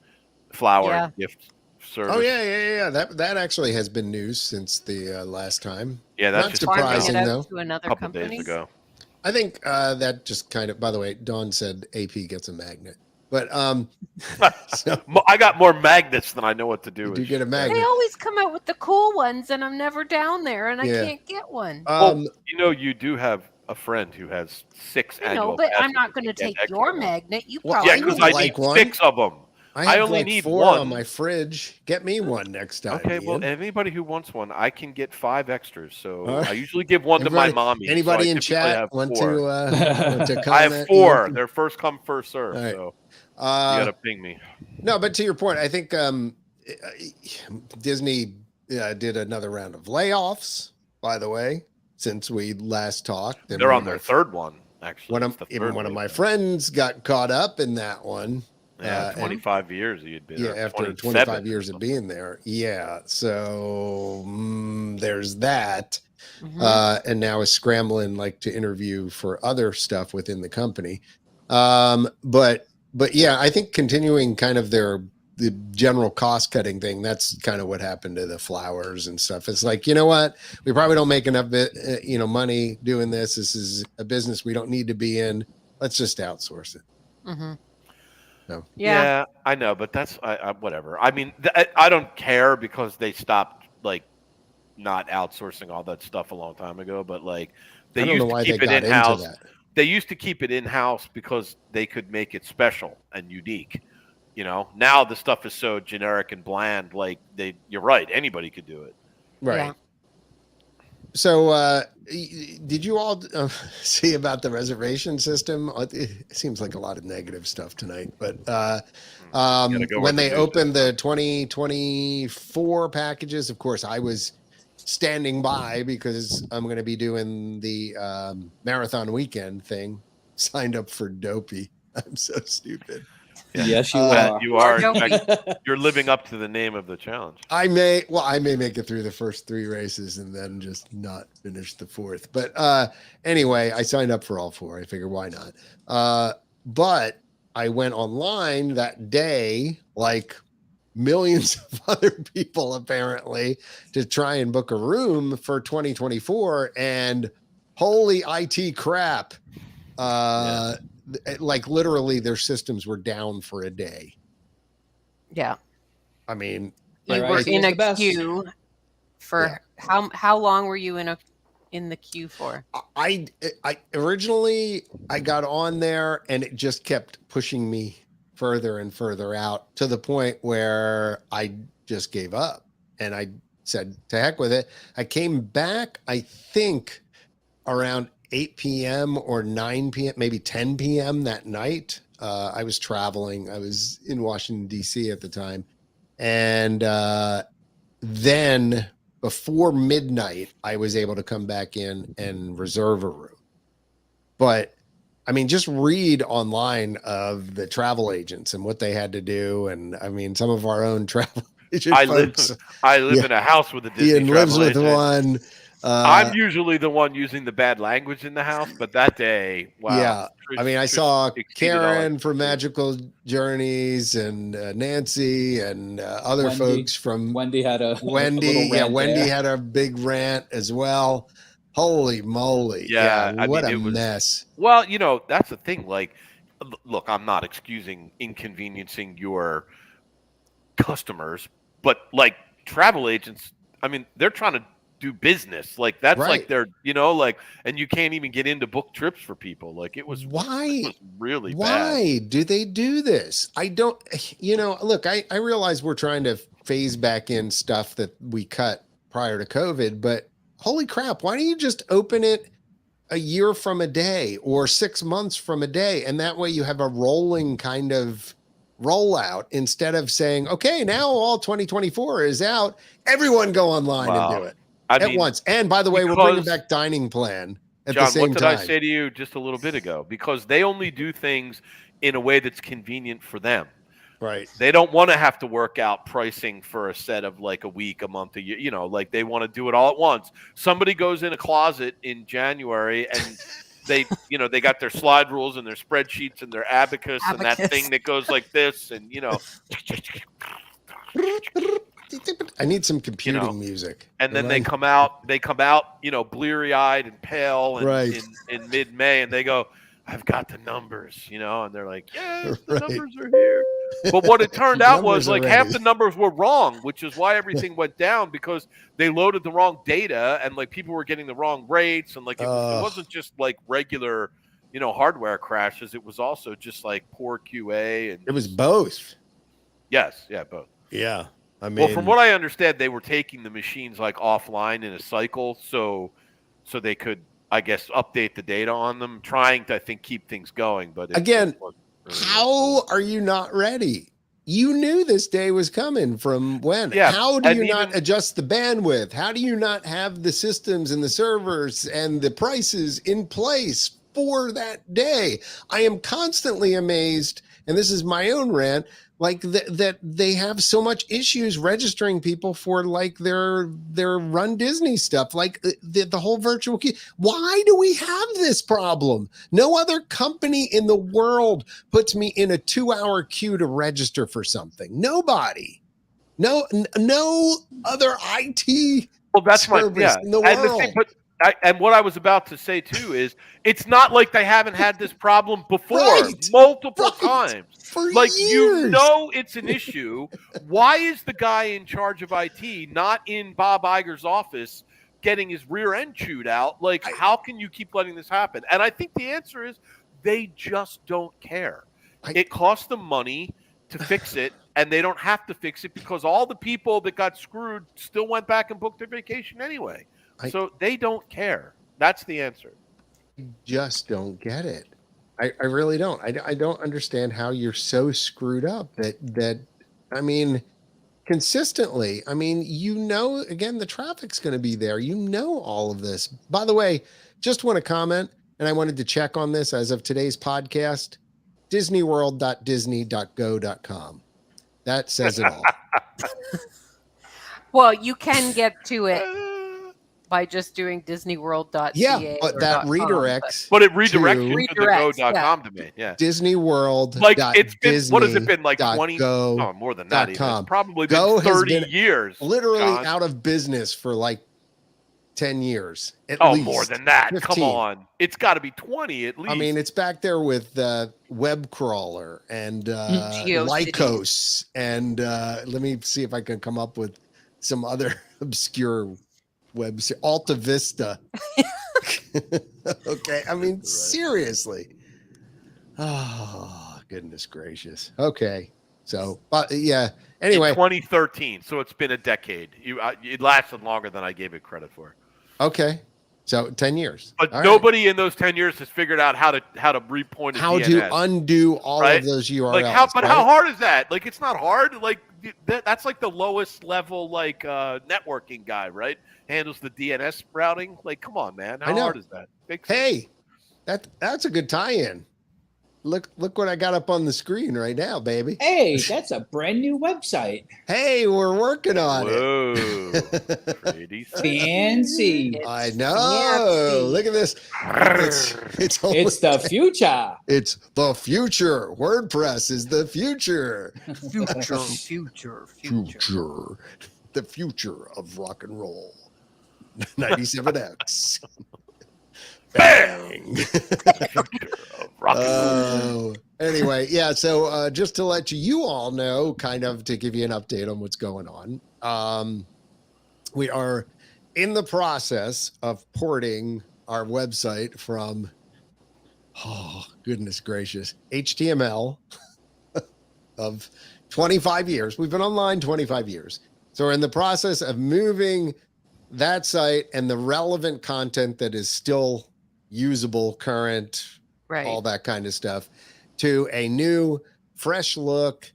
flower Yeah. and gift service? Oh yeah. That actually has been news since the last time. Yeah, that's Not just surprising. Farming it out though. to another a couple company. days ago. I think that just kind of. By the way, Dawn said AP gets a magnet. But so I got more magnets than I know what to do with. you get a They magnet. always come out with the cool ones, and I'm never down there, and I Yeah. can't get one. Well, you do have a friend who has 6 I know, annual but I'm passes not and going to can get take extra your ones. magnet. You Well, probably Yeah, I because would I like need one. 6 of them. I have only like need 4 one. on my fridge. Get me one next time. Okay, well, Ian. anybody who wants one, I can get 5 extras. So All right. I usually give one to my Everybody- mommy. Anybody so I in typically chat have want 4. to comment? I have 4. Ian? They're first come, first serve. All right. So you got to ping me. No, but to your point, I think Disney did another round of layoffs, by the way, since we last talked. And They're on their 3rd one, actually. One of my friends got caught up in that one. Yeah, and- 25 years you'd been there. after 25 years of being there. Yeah. So there's that. And now is scrambling like to interview for other stuff within the company. But yeah, I think continuing kind of the general cost cutting thing, that's kind of what happened to the flowers and stuff. It's like, you know what? We probably don't make enough money doing this. This is a business we don't need to be in. Let's just outsource it. So. Yeah, I know, but that's whatever. I mean, I don't care because they stopped like not outsourcing all that stuff a long time ago. But like they used to keep it in house. They used to keep it in house because they could make it special and unique. Now the stuff is so generic and bland. Like you're right. Anybody could do it. Right. Yeah. So, did you all see about the reservation system? It seems like a lot of negative stuff tonight, but when they opened the 2024 packages, of course, I was standing by because I'm going to be doing the marathon weekend thing. Signed up for Dopey. I'm so stupid. Yeah. Yes, you are. You are. You're living up to the name of the challenge. I may make it through the first 3 races and then just not finish the 4th. But anyway, I signed up for all 4. I figured why not. But I went online that day, like millions of other people apparently, to try and book a room for 2024. And holy IT crap. Like literally their systems were down for a day. Yeah. I mean, You were in a queue for how long were you in the queue for? I originally I got on there and it just kept pushing me further and further out to the point where I just gave up and I said to heck with it. I came back, I think around 8 p.m. or 9 p.m., maybe 10 p.m. that night. I was traveling. I was in Washington, D.C. at the time. And then before midnight, I was able to come back in and reserve a room. But I mean, just read online of the travel agents and what they had to do. And I mean, some of our own travel agent folks. I live in a house with a Disney Ian lives with agent. one. I'm usually the one using the bad language in the house, but that day, wow. Yeah. I mean, I saw Karen from Magical Journeys and Nancy and other folks from Wendy had a Wendy. little rant Wendy there. had a big rant as well. Holy moly. Yeah. What a mess. Well, that's the thing. Like, look, I'm not excusing inconveniencing your customers, but like travel agents, I mean, they're trying to do business. Like that's right. Like they're, and you can't even get into book trips for people. Like it was really bad. Why do they do this? I don't, look, I realize we're trying to phase back in stuff that we cut prior to COVID, but holy crap, why don't you just open it a year from a day or 6 months from a day? And that way you have a rolling kind of rollout instead of saying, okay, now all 2024 is out. Everyone go online and do it at once. And by the way, we're bringing back dining plan at the same time. What did I say to you just a little bit ago? Because they only do things in a way that's convenient for them. Right. They don't want to have to work out pricing for a set of like a week, a month, a year, like they want to do it all at once. Somebody goes in a closet in January and they got their slide rules and their spreadsheets and their abacus. And that thing that goes like this and, I need some computing music. And then they come out, bleary-eyed and pale in mid-May and they go, I've got the numbers, and they're like, yes, the Right. numbers are here. But what it turned out was Numbers are like half ready. the numbers were wrong, which is why everything went down, because they loaded the wrong data and like people were getting the wrong rates, and like it wasn't just like regular, hardware crashes. It was also just like poor QA, and It was both. yes, yeah, both. Yeah. I mean, Well, from what I understand, they were taking the machines like offline in a cycle, so they could, I guess, update the data on them, trying to, I think, keep things going. But again, wasn't really how are you not ready? You knew this day was coming from when? Yeah, How do and you not even- adjust the bandwidth? How do you not have the systems and the servers and the prices in place for that day? I am constantly amazed, and this is my own rant, like that they have so much issues registering people for like their Run Disney stuff, like the whole virtual queue. Why do we have this problem? No other company in the world puts me in a 2-hour queue to register for something. Nobody. No other IT Well, that's service in the and world. and what I was about to say too is it's not like they haven't had this problem before Right, multiple right. times. For Like years. it's an issue. Why is the guy in charge of IT not in Bob Iger's office getting his rear end chewed out? Like, how can you keep letting this happen? And I think the answer is they just don't care. It costs them money to fix it, and they don't have to fix it because all the people that got screwed still went back and booked their vacation anyway. So they don't care. That's the answer. Just don't get it. I really don't. I don't understand how you're so screwed up that I mean, consistently. I mean, again, the traffic's going to be there. All of this. By the way, just want to comment, and I wanted to check on this as of today's podcast. DisneyWorld.disney.go.com. That says it all. Well, you can get to it by just doing DisneyWorld.ca. Yeah, but that redirects. But it redirects to you to the go.com domain. Yeah. Disney World. Like it's been, what has it been, like 20? Oh, more than that. Even. It's probably been 30 years. Literally John. out of business for like 10 years. At least. More than that. 15. Come on. It's got to be 20 at least. I mean, it's back there with Web Crawler and Lycos. And let me see if I can come up with some other obscure website. Alta Vista. Okay. I mean, seriously. Oh, goodness gracious. Okay. So, yeah. Anyway. In 2013. So it's been a decade. It lasted longer than I gave it credit for. Okay. So 10 years. But nobody in those 10 years has figured out how to repoint how DNS. to undo all of those URLs. Like how hard is that? Like, it's not hard. Like that's like the lowest level, like networking guy, right? Handles the DNS routing. Like, come on, man. How hard is that? Hey, that's a good tie-in. Look what I got up on the screen right now, baby. Hey, that's a brand new website. Hey, we're working on it. Pretty fancy. I know. Fancy. Look at this. It's the future. It's the future. WordPress is the future. Future. The future of rock and roll. 97X. Bang. Anyway, yeah. So just to let you all know, kind of to give you an update on what's going on, we are in the process of porting our website from, oh goodness gracious, HTML of 25 years. We've been online 25 years. So we're in the process of moving that site and the relevant content that is still usable, current, all that kind of stuff, to a new, fresh look.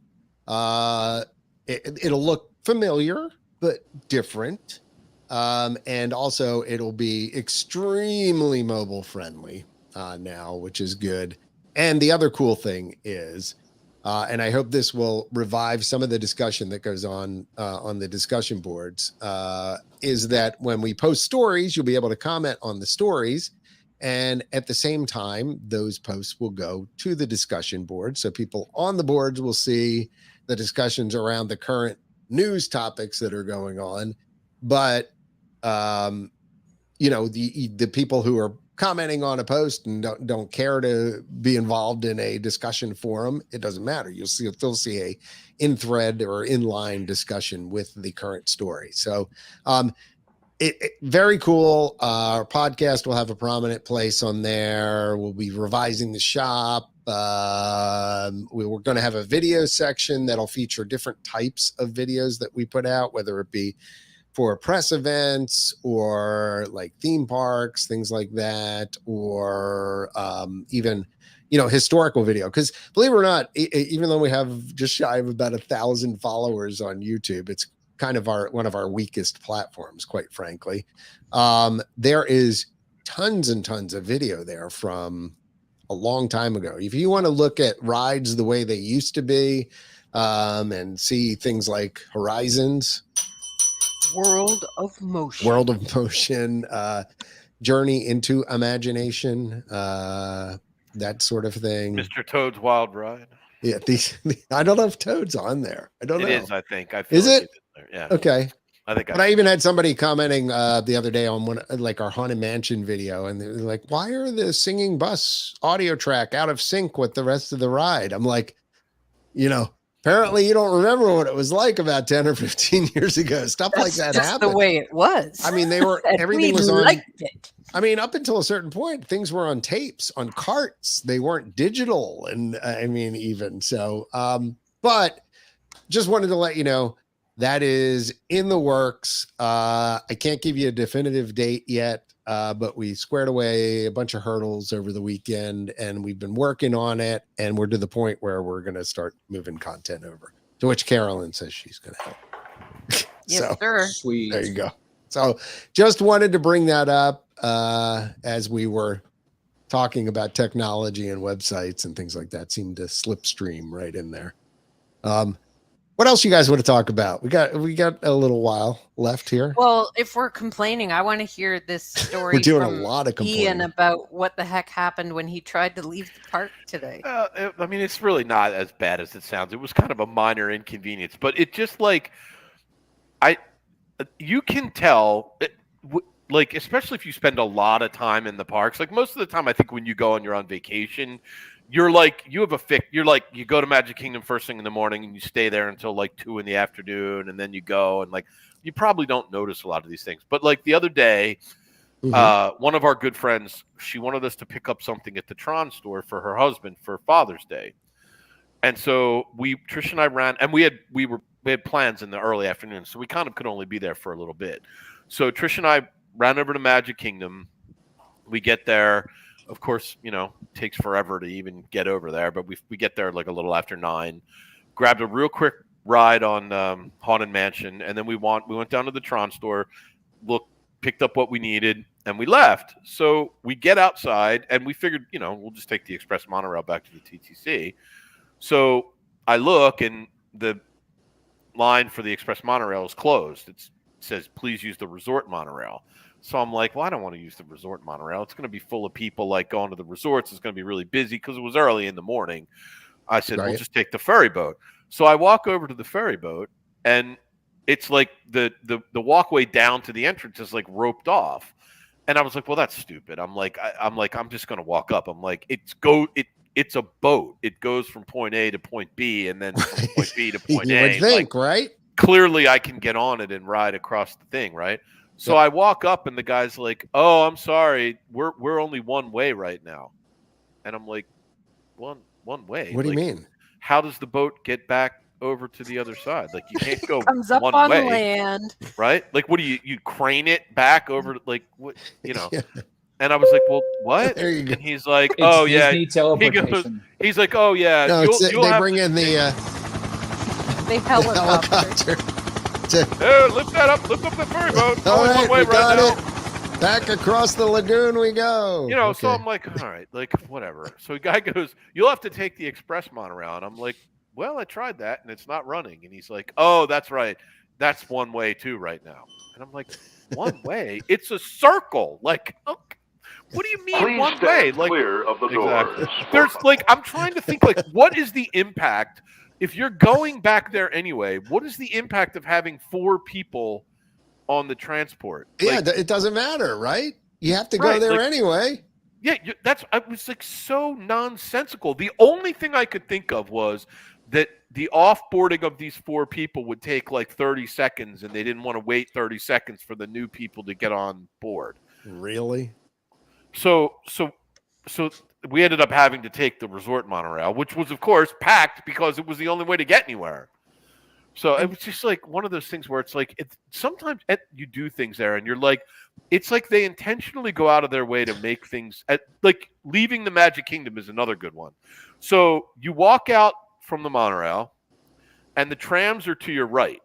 It'll look familiar, but different. And also it'll be extremely mobile friendly now, which is good. And the other cool thing is, and I hope this will revive some of the discussion that goes on the discussion boards, is that when we post stories, you'll be able to comment on the stories. And at the same time, those posts will go to the discussion board. So people on the boards will see the discussions around the current news topics that are going on. But, the people who are commenting on a post and don't care to be involved in a discussion forum, it doesn't matter. You'll still see a in-thread or in-line discussion with the current story. So it very cool. Our podcast will have a prominent place on there. We'll be revising the shop. We're going to have a video section that'll feature different types of videos that we put out, whether it be for press events or like theme parks, things like that, or even, historical video. Because believe it or not, even though we have just shy of about 1,000 followers on YouTube, it's kind of one of our weakest platforms, quite frankly. There is tons and tons of video there from a long time ago. If you want to look at rides the way they used to be, and see things like Horizons, World of Motion, Journey into Imagination, that sort of thing. Mr. Toad's Wild Ride. Yeah, I don't know if Toad's on there. I don't know. It is, I think. I feel is like it? There. Yeah. Okay. But I even had somebody commenting the other day on one, like our Haunted Mansion video, and they're like, "Why are the singing bus audio track out of sync with the rest of the ride?" I'm like, apparently you don't remember what it was like about 10 or 15 years ago. Stuff like that just happened. The way it was. I mean, everything was on. Liked it. I mean, up until a certain point, things were on tapes, on carts. They weren't digital. And even so, but just wanted to let you know that is in the works. I can't give you a definitive date yet, but we squared away a bunch of hurdles over the weekend and we've been working on it. And we're to the point where we're going to start moving content over, to which Carolyn says she's going to help. Yes, sir. Sweet. There you go. So just wanted to bring that up as we were talking about technology and websites and things like that. Seemed to slipstream right in there. What else you guys want to talk about? We got a little while left here. Well, if we're complaining, I want to hear this story. We're doing from a lot of complaining Ian about what the heck happened when he tried to leave the park today. I mean, it's really not as bad as it sounds. It was kind of a minor inconvenience, but it just you can tell, especially if you spend a lot of time in the parks. Like most of the time, I think when you go and you're on vacation, you go to Magic Kingdom first thing in the morning and you stay there until like 2 PM, and then you go and you probably don't notice a lot of these things. But like the other day, one of our good friends, she wanted us to pick up something at the Tron store for her husband for Father's Day. And so Trish and I ran, and we had plans in the early afternoon, so we kind of could only be there for a little bit. So Trish and I ran over to Magic Kingdom. We get there. Of course, takes forever to even get over there, but we get there like a little after 9. Grabbed a real quick ride on Haunted Mansion, and then we went down to the Tron store, picked up what we needed, and we left. So we get outside, and we figured, we'll just take the express monorail back to the TTC. So I look, and the line for the express monorail is closed. It says, "Please use the resort monorail." So I'm like, well, I don't want to use the resort monorail. It's going to be full of people like going to the resorts. It's going to be really busy because it was early in the morning. I said, We'll just take the ferry boat. So I walk over to the ferry boat, and it's like the walkway down to the entrance is like roped off. And I was like, well, that's stupid. I'm just going to walk up. I'm like, it's a boat. It goes from point A to point B, and then from point B to point you A. Would think, right? Clearly, I can get on it and ride across the thing, right? So I walk up, and the guy's like, "Oh, I'm sorry, we're only one way right now," and I'm like, "One way? What do you mean? How does the boat get back over to the other side? Like you can't go comes up one on way, land, right? Like what do you crane it back over? Like what Yeah. And I was like, well, what? There you go. And he's like, oh yeah. He's like, oh yeah. No, they bring in the helicopter. Lift up the ferry boat. All right, one way we got now. it. Back across the lagoon we go. So I'm like, all right, like whatever. So the guy goes, you'll have to take the express monorail. And I'm like, well, I tried that and it's not running. And he's like, oh, that's right. That's one way too right now. And I'm like, one way? It's a circle. Like, okay. What do you mean Please one way? Like, clear of the doors. There's I'm trying to think what is the impact if you're going back there anyway? What is the impact of having 4 people on the transport? Yeah, it doesn't matter, right? You have to go there anyway. Yeah, I was like so nonsensical. The only thing I could think of was that the offboarding of these 4 people would take like 30 seconds, and they didn't want to wait 30 seconds for the new people to get on board. Really? So we ended up having to take the resort monorail, which was of course packed because it was the only way to get anywhere. So it was just like one of those things where it's like sometimes you do things there and you're like, it's like they intentionally go out of their way to make things like leaving the Magic Kingdom is another good one. So you walk out from the monorail and the trams are to your right.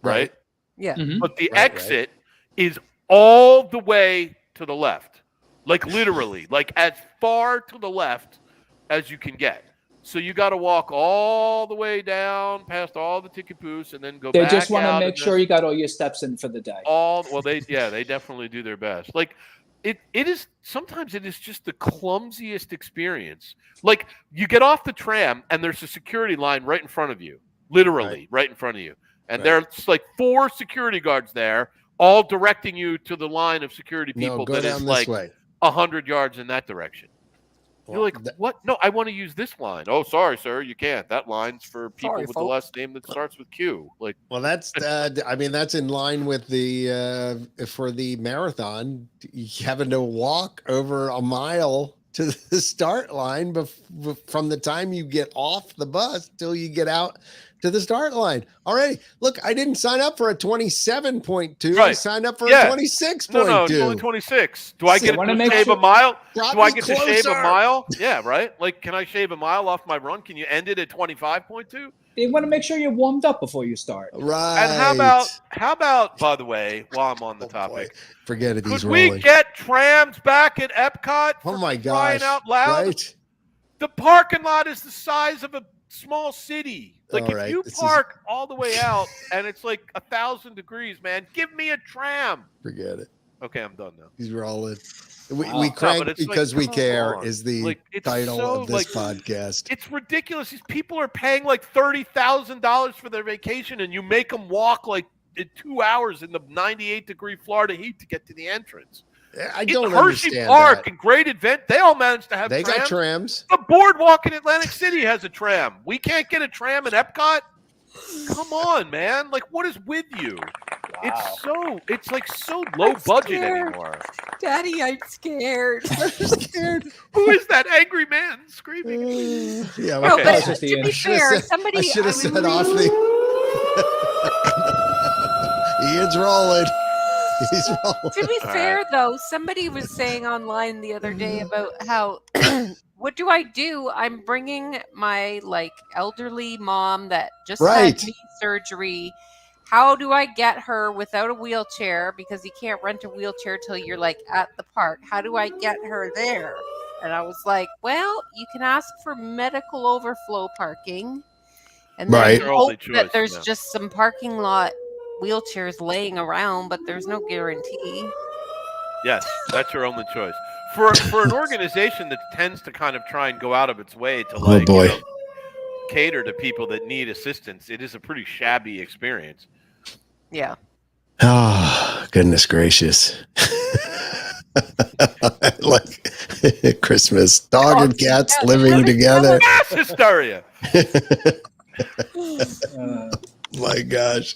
Right? Yeah. Mhm. But the exit is all the way to the left. Like literally, like as far to the left as you can get. So you got to walk all the way down past all the ticket booths and then go They back just want to out make and sure you got all your steps in for the day. they definitely do their best. Like it is sometimes it is just the clumsiest experience. Like you get off the tram and there's a security line right in front of you, literally right in front of you. And there's like 4 security guards there, all directing you to the line of security people No, go that down is this like way. 100 yards in that direction. You're like, what? No, I want to use this line. Oh, sorry, sir, you can't. That line's for people with the last name that starts with Q. Like, well, that's I mean, that's in line with the for the marathon, having to walk over a mile to the start line from the time you get off the bus till you get out to the start line. All right, look, I didn't sign up for a 27.2. I signed up for a 26.2. No, it's only 26. Do I get to shave a mile? Do I get to shave a mile? Yeah, right. Like, can I shave a mile off my run? Can you end it at 25.2? They want to make sure you're warmed up before you start. Right. And how about, by the way, while I'm on the topic, forget it. Could we get trams back at Epcot? Oh my gosh! Crying out loud! Right? The parking lot is the size of a small city. Like All if you park all the way out and it's like 1,000 degrees, man, give me a tram. Forget it. Okay, I'm done now. He's rolling. We crank because we care is the title of this podcast. It's ridiculous. These people are paying like $30,000 for their vacation, and you make them walk like 2 hours in the 98-degree Florida heat to get to the entrance. I don't Hershey understand Park that. and Great Event, they all managed to have They trams. got trams. The boardwalk in Atlantic City has a tram. We can't get a tram at Epcot? Come on, man. Like, what is with you? Wow. It's like so low budget anymore. Daddy, I'm scared. I'm scared. Who is that angry man screaming? Yeah, no, okay. but to be fair, somebody I should have said off the. Ian's rolling. He's rolling. To be fair, though, somebody was saying online the other day about how, what do I do? I'm bringing my elderly mom that just had knee surgery. How do I get her without a wheelchair? Because you can't rent a wheelchair till you're at the park. How do I get her there? And I was like, well, you can ask for medical overflow parking, and then hope that there's just some parking lot wheelchairs laying around, but there's no guarantee. Yes, that's your only choice. For an organization that tends to kind of try and go out of its way to cater to people that need assistance, it is a pretty shabby experience. Yeah. Oh, goodness gracious. Like Christmas, dog and cats living together. Mass hysteria. My gosh.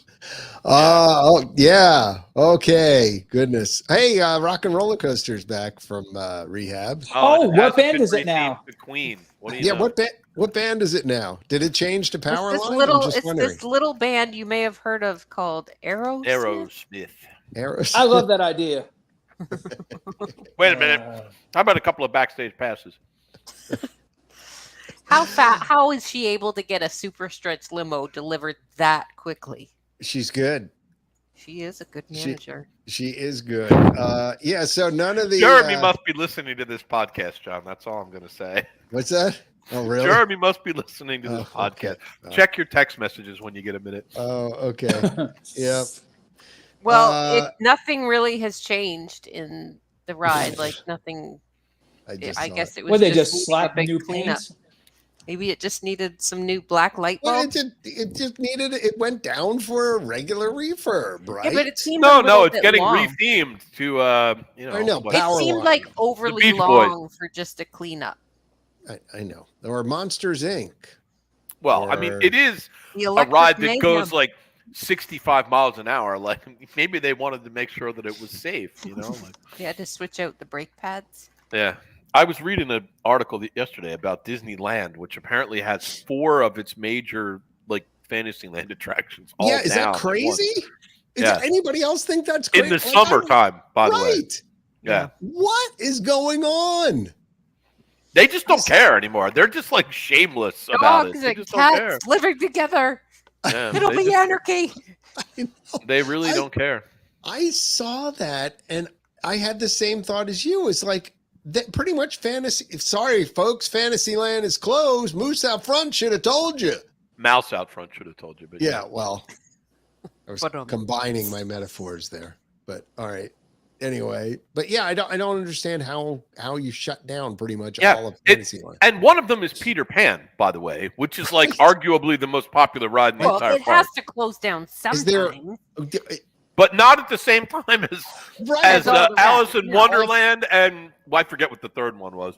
Oh yeah. Okay. Goodness. Hey, Rock and Roller Coaster's back from rehab. What band is it now? The Queen. What do you know? What band is it now? Did it change to Powerline? This little band you may have heard of called Aerosmith. I love that idea. Wait a minute. How about a couple of backstage passes? How is she able to get a super stretch limo delivered that quickly? She's good. She is a good manager. She is good. Yeah, so none of the Jeremy must be listening to this podcast, John. That's all I'm going to say. What's that? Oh, really? Jeremy must be listening to this podcast. Okay. Check your text messages when you get a minute. Oh, okay. Yeah. Well, nothing really has changed in the ride. Like nothing. I guess it was. Well, they just slapped new cleanup. paint. Maybe it just needed some new black light Well, bulbs. it just needed, it went down for a regular refurb, right? Yeah, but it seemed No, it's bit getting long. rethemed to I know, It power seemed line. like overly Beach Boys. long for just a cleanup. I know. Or Monsters Inc. Well, I mean, Or- it is The a electric ride that mayhem. goes like 65 miles an hour. Like maybe they wanted to make sure that it was safe, you know? Like, They had to switch out the brake pads. yeah. I was reading an article yesterday about Disneyland, which apparently has 4 of its major like Fantasyland attractions. All Yeah, is down that at once. crazy? Is Yeah. there anybody else think that's crazy? In the summertime, by the way. Right. Yeah. What is going on? They just don't care anymore. They're just like shameless about it. Dogs They and just don't care. cats living together. Yeah, It'll they be just- anarchy. I know. They really don't care. I saw that and I had the same thought as you. It's like that pretty much fantasy. Sorry, folks, Fantasyland is closed. Moose out front should have told you. Mouse out front should have told you. But Yeah, well, I was But, combining my metaphors there. But all right. Anyway, but yeah, I don't understand how you shut down pretty much Yeah, all of Fantasyland. And one of them is Peter Pan, by the way, which is like arguably the most popular ride in the Well, entire it park. has to close down Is there- sometime. But not at the same time as Right. As all the rest. Alice in No. Wonderland and I forget what the third one was.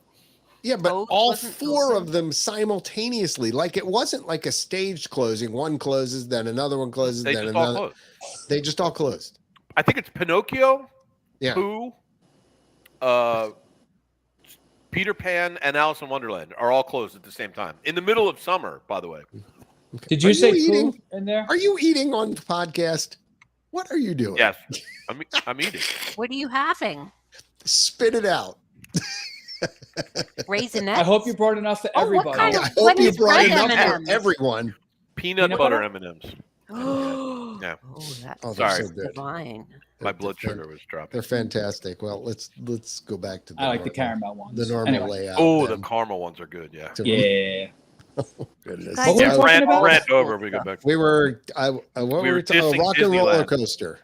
Yeah, but Both all wasn't 4 open. of them simultaneously. Like it wasn't like a staged closing. One closes, then another one closes, They then just all another. closed. They just all closed. I think it's Pinocchio, Yeah. Pooh, Peter Pan, and Alice in Wonderland are all closed at the same time. In the middle of summer, by the way. Okay. Did Are you say eating? food in there? Are you eating on the podcast? What are you doing? Yes. I'm eating. What are you having? Spit it out. Raisinets? I hope you brought enough for Oh, what everybody. kind of- I What hope you is brought red enough M&Ms? for everyone. Peanut Peanut butter butter? M&Ms. Oh, Yeah. that's Oh, they're Sorry. so good. divine. My They're blood fan- sugar was dropping. They're fantastic. Well, let's go back to the I like the normal- caramel ones. The normal Anyway. layout. Oh, the then. caramel ones are good. Yeah. Yeah. Goodness. Guys, What were we Yeah, talking Rant, about? rant over. We go back. we were what We were were we talking? dissing Rock and roller Disneyland. coaster.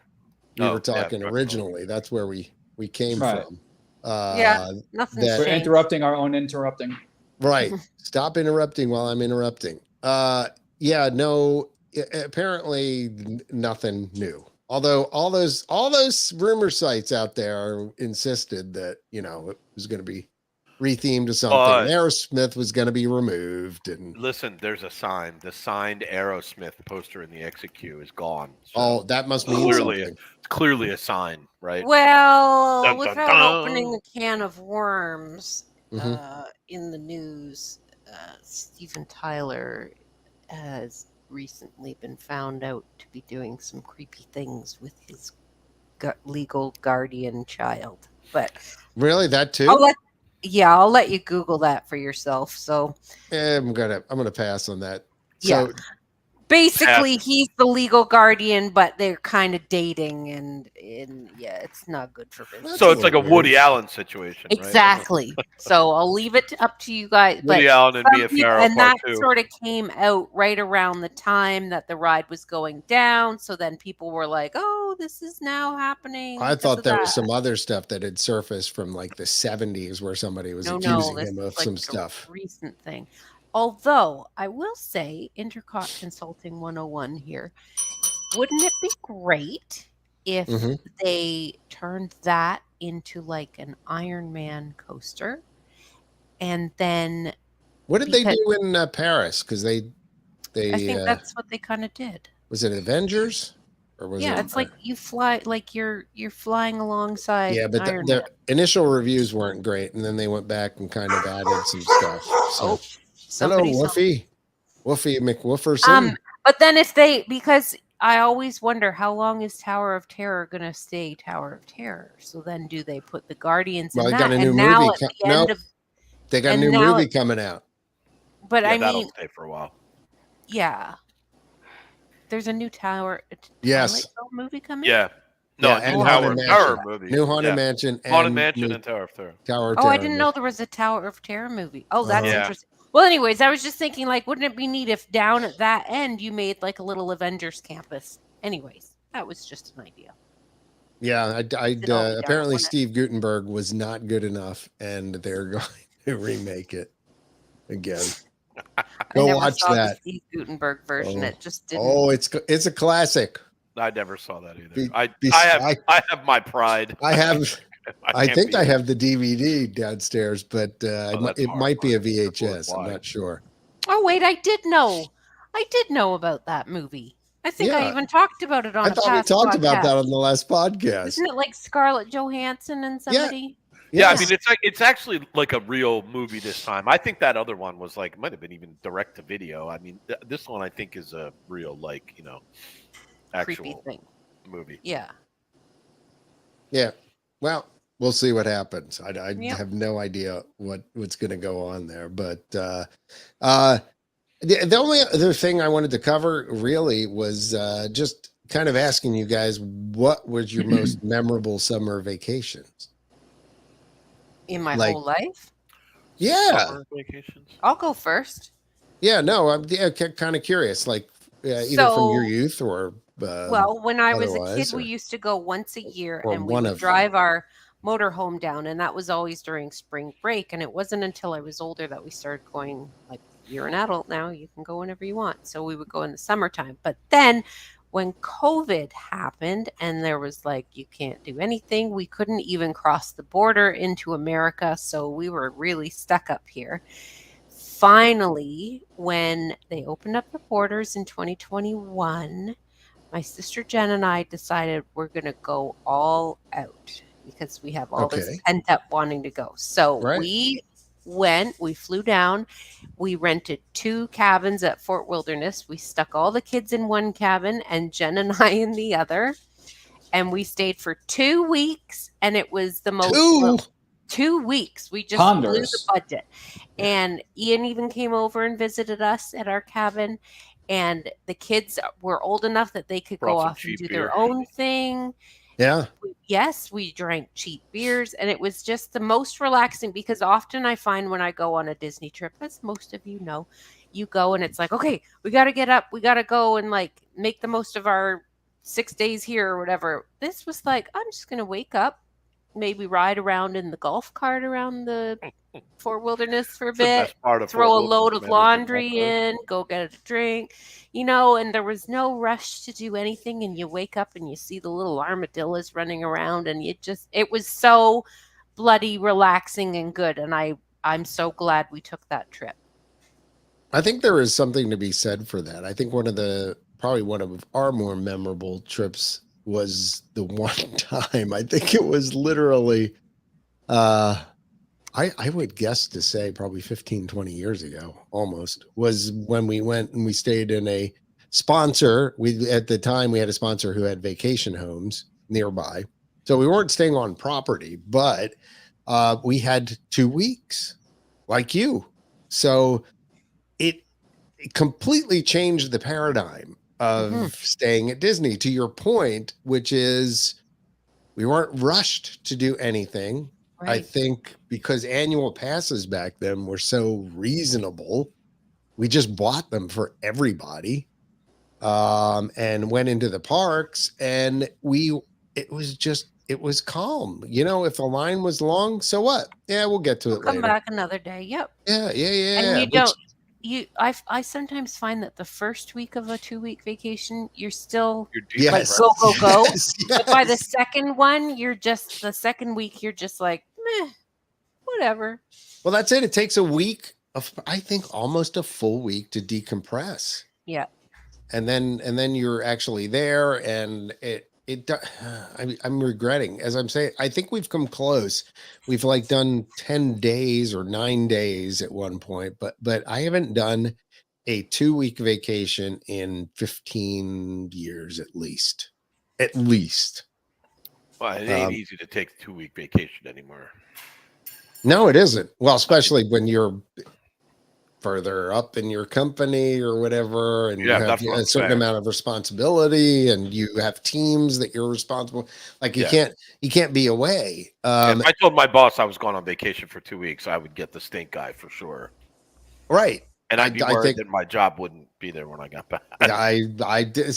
We Oh, were yeah, talking rock and roll. originally. That's where we came Right. from. Yeah. Nothing's that- We're changed. interrupting our own interrupting. Right. Stop interrupting while I'm interrupting. Yeah, no, apparently nothing new. Although all those rumor sites out there insisted that, it was going to be rethemed to something. But- Aerosmith was going to be removed and Listen, there's a sign. The signed Aerosmith poster in the exit queue is gone. So oh, that must mean Clearly. something. it's clearly a sign, right? Well, Dun, dun, without dun. opening a can of worms, Mhm. in the news, Steven Tyler has recently been found out to be doing some creepy things with his legal guardian child. But Really, that too? I'll let you Google that for yourself. So I'm gonna pass on that. Yeah. So basically, he's the legal guardian, but they're kind of dating, and yeah, it's not good for business. So it's like a Weird. Woody Allen situation, right? Exactly. So I'll leave it up to you guys. But Woody Allen and some Mia people- Farrow and that part 2. sort of came out right around the time that the ride was going down. So then people were like, "Oh, this is now happening." I because thought of there was that." some other stuff that had surfaced from like the 70s where somebody was No, accusing this him is of like some a stuff. recent thing. Although I will say, INTERCOT Consulting 101 here. Wouldn't it be great if Mhm. they turned that into like an Iron Man coaster, and then What did they Because- do in Paris? Because they I think that's what they kind of did. was it Avengers or was Yeah, it? it's like you fly, like you're flying alongside. yeah, but Iron the Man. initial reviews weren't great, and then they went back and kind of added some stuff. So, hello, Somebody's- Woofy McWooferson. But then because I always wonder how long is Tower of Terror going to stay Tower of Terror? So then do they put the Guardians Well, in they that? got a new and now movie at the co- end no. of, They got a and new now movie it- coming out. but Yeah, I that'll mean, stay for a while. yeah. There's a new Yes. Twilight Zone movie coming. Yeah. No, Yeah, it's and new Haunted Tower Mansion. movie. New Haunted Yeah. Mansion and Haunted Mansion new and Tower of Terror. Tower of Oh, Terror. I didn't know there was a Tower of Terror movie. Oh, that's Uh-huh. Yeah. interesting. Well, anyways, I was just thinking, like, wouldn't it be neat if down at that end you made like a little Avengers campus? Anyways, that was just an idea. Yeah, It all be down apparently on it. Steve Guttenberg was not good enough, and they're going to remake it again. Go I never watch saw that. the Steve Gutenberg version. Oh. It just didn't. Oh, it's a classic. I never saw that either. Be- I I- have my pride. I have. I can't think be- I have the DVD downstairs, but that's it might be a horrifying. VHS. I'm Why? not sure. Oh wait, I did know. I did know about that movie. I think I Yeah. even talked about it on I a thought we past talked about podcast. that on the last podcast. Isn't it like Scarlett Johansson and somebody? Yeah, I Yes. mean it's actually like a real movie this time. I think that other one was like might have been even direct to video. I mean this one I think is a real Creepy actual thing. movie. Yeah. Yeah. Well, we'll see what happens. I Yep. have no idea what's going to go on there, but the only other thing I wanted to cover really was just kind of asking you guys, what was your most memorable summer vacations? In my Like- whole life? Yeah. Summer vacations. I'll go first. Yeah. No, I'm kind of curious, like either from your youth or Well, when I was a otherwise, kid, we or- used to go once a year or and we one would of drive our motorhome down, and that was always during spring break. And it wasn't until I was older that we started going, like, you're an adult now, you can go whenever you want. So we would go in the summertime. But then when COVID happened and there was like, you can't do anything, we couldn't even cross the border into America. So we were really stuck up here. Finally, when they opened up the borders in 2021, my sister Jen and I decided we're going to go all out because we have all this Okay. pent up wanting to go. So Right. we flew down, we rented 2 cabins at Fort Wilderness. We stuck all the kids in one cabin and Jen and I in the other. And we stayed for 2 weeks, and it was the most 2 weeks. We just blew the Ponderous. budget. And Ian even came over and visited us at our cabin. And the kids were old enough that they could Brought go some off and cheap do beer. their own thing. Yeah. Yes, we drank cheap beers, and it was just the most relaxing because often I find when I go on a Disney trip, as most of you know, you go and it's like, okay, we got to get up, we got to go and like make the most of our 6 days here or whatever. This was like, I'm just going to wake up, maybe ride around in the golf cart around the Fort Wilderness for a It's the bit, best part of throw Fort a load Wilderness, of man, is the laundry golf cart. in, go get a drink, and there was no rush to do anything. And you wake up and you see the little armadillos running around, and it was so bloody relaxing and good. And I'm so glad we took that trip. I think there is something to be said for that. I think probably one of our more memorable trips was the one time, I think it was literally, I would guess to say probably 15, 20 years ago, almost, was when we went and we stayed in a sponsor. At the time we had a sponsor who had vacation homes nearby. So we weren't staying on property, but we had 2 weeks like you. So it completely changed the paradigm of staying at Disney, to your point, which is we weren't rushed to do anything. I Right. think because annual passes back then were so reasonable, we just bought them for everybody, and went into the parks, and it was calm. If the line was long, so what? Yeah, we'll get to We'll it come later. back another day. Yep. Yeah. And you which- don't. I sometimes find that the first week of a 2-week vacation, you're still You're deep Yes. in go, go, go. Yes, But by the yes. second one, the second week, you're just like, meh, whatever. Well, that's it. It takes a week I think almost a full week to decompress. Yeah. And then you're actually there, and I'm regretting, as I'm saying, I think we've come close. We've like done 10 days or 9 days at one point, but I haven't done a 2-week vacation in 15 years at least. Well, it ain't easy to take a 2-week vacation anymore. No, it isn't. Well, especially when you're further up in your company or whatever, and you Yeah, have that's what a I'm certain saying. amount of responsibility, and you have teams that you're responsible. Like you Yeah. can't be away. If I told my boss I was going on vacation for 2 weeks, I would get the stink eye for sure. Right. And I'd be I worried think- that my job wouldn't be there when I got back. I did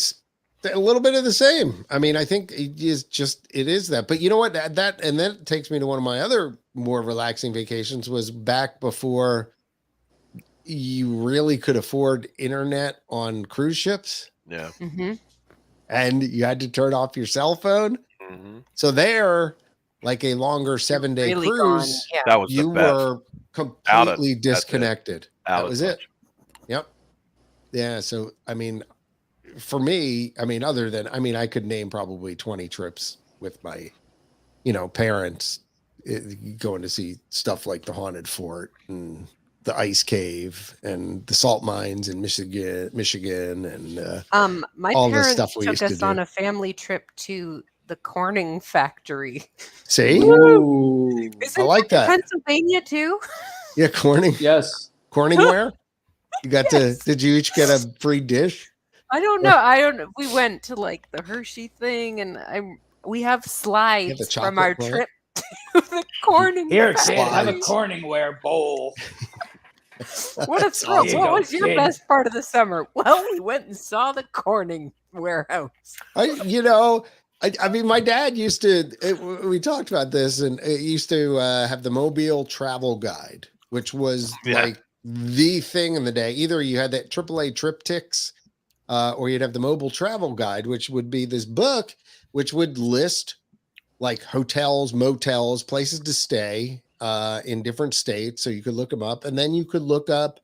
a little bit of the same. I mean, I think it is that. But you know what? That and that takes me to one of my other more relaxing vacations was back before, you really could afford internet on cruise ships, Yeah. Mm-hmm. and you had to turn off your cell phone. Mhm. So there, like a longer 7-day Really cruise, gone. Yeah. That was you the best. were completely disconnected. Out That of was touch. it. Yep. Yeah. So, I mean, for me, I mean, other than, I mean, I could name probably 20 trips with my, parents going to see stuff like the Haunted Fort and the Ice Cave and the salt mines in Michigan, and My all the parents stuff we took used to us on do. a family trip to the Corning factory. See, Ooh. Isn't I like that in that. Pennsylvania too? Yeah, Corning, Yes. Corningware. You got Yes. did you each get a free dish? I don't know. I don't know. We went to like the Hershey thing, and we have slides from chocolate our plant? trip to the Corning Here, factory. kid, have a Slides. Corningware bowl. What a That's thrill! awesome. What was your Kid. best part of the summer? Well, we went and saw the Corning warehouse. I mean, my dad used to, we talked about this, and it used to have the Mobile Travel Guide, which was Yeah. like the thing in the day. Either you had that AAA triptychs, or you'd have the Mobile Travel Guide, which would be this book, which would list like hotels, motels, places to stay in different states. So you could look them up, and then you could look up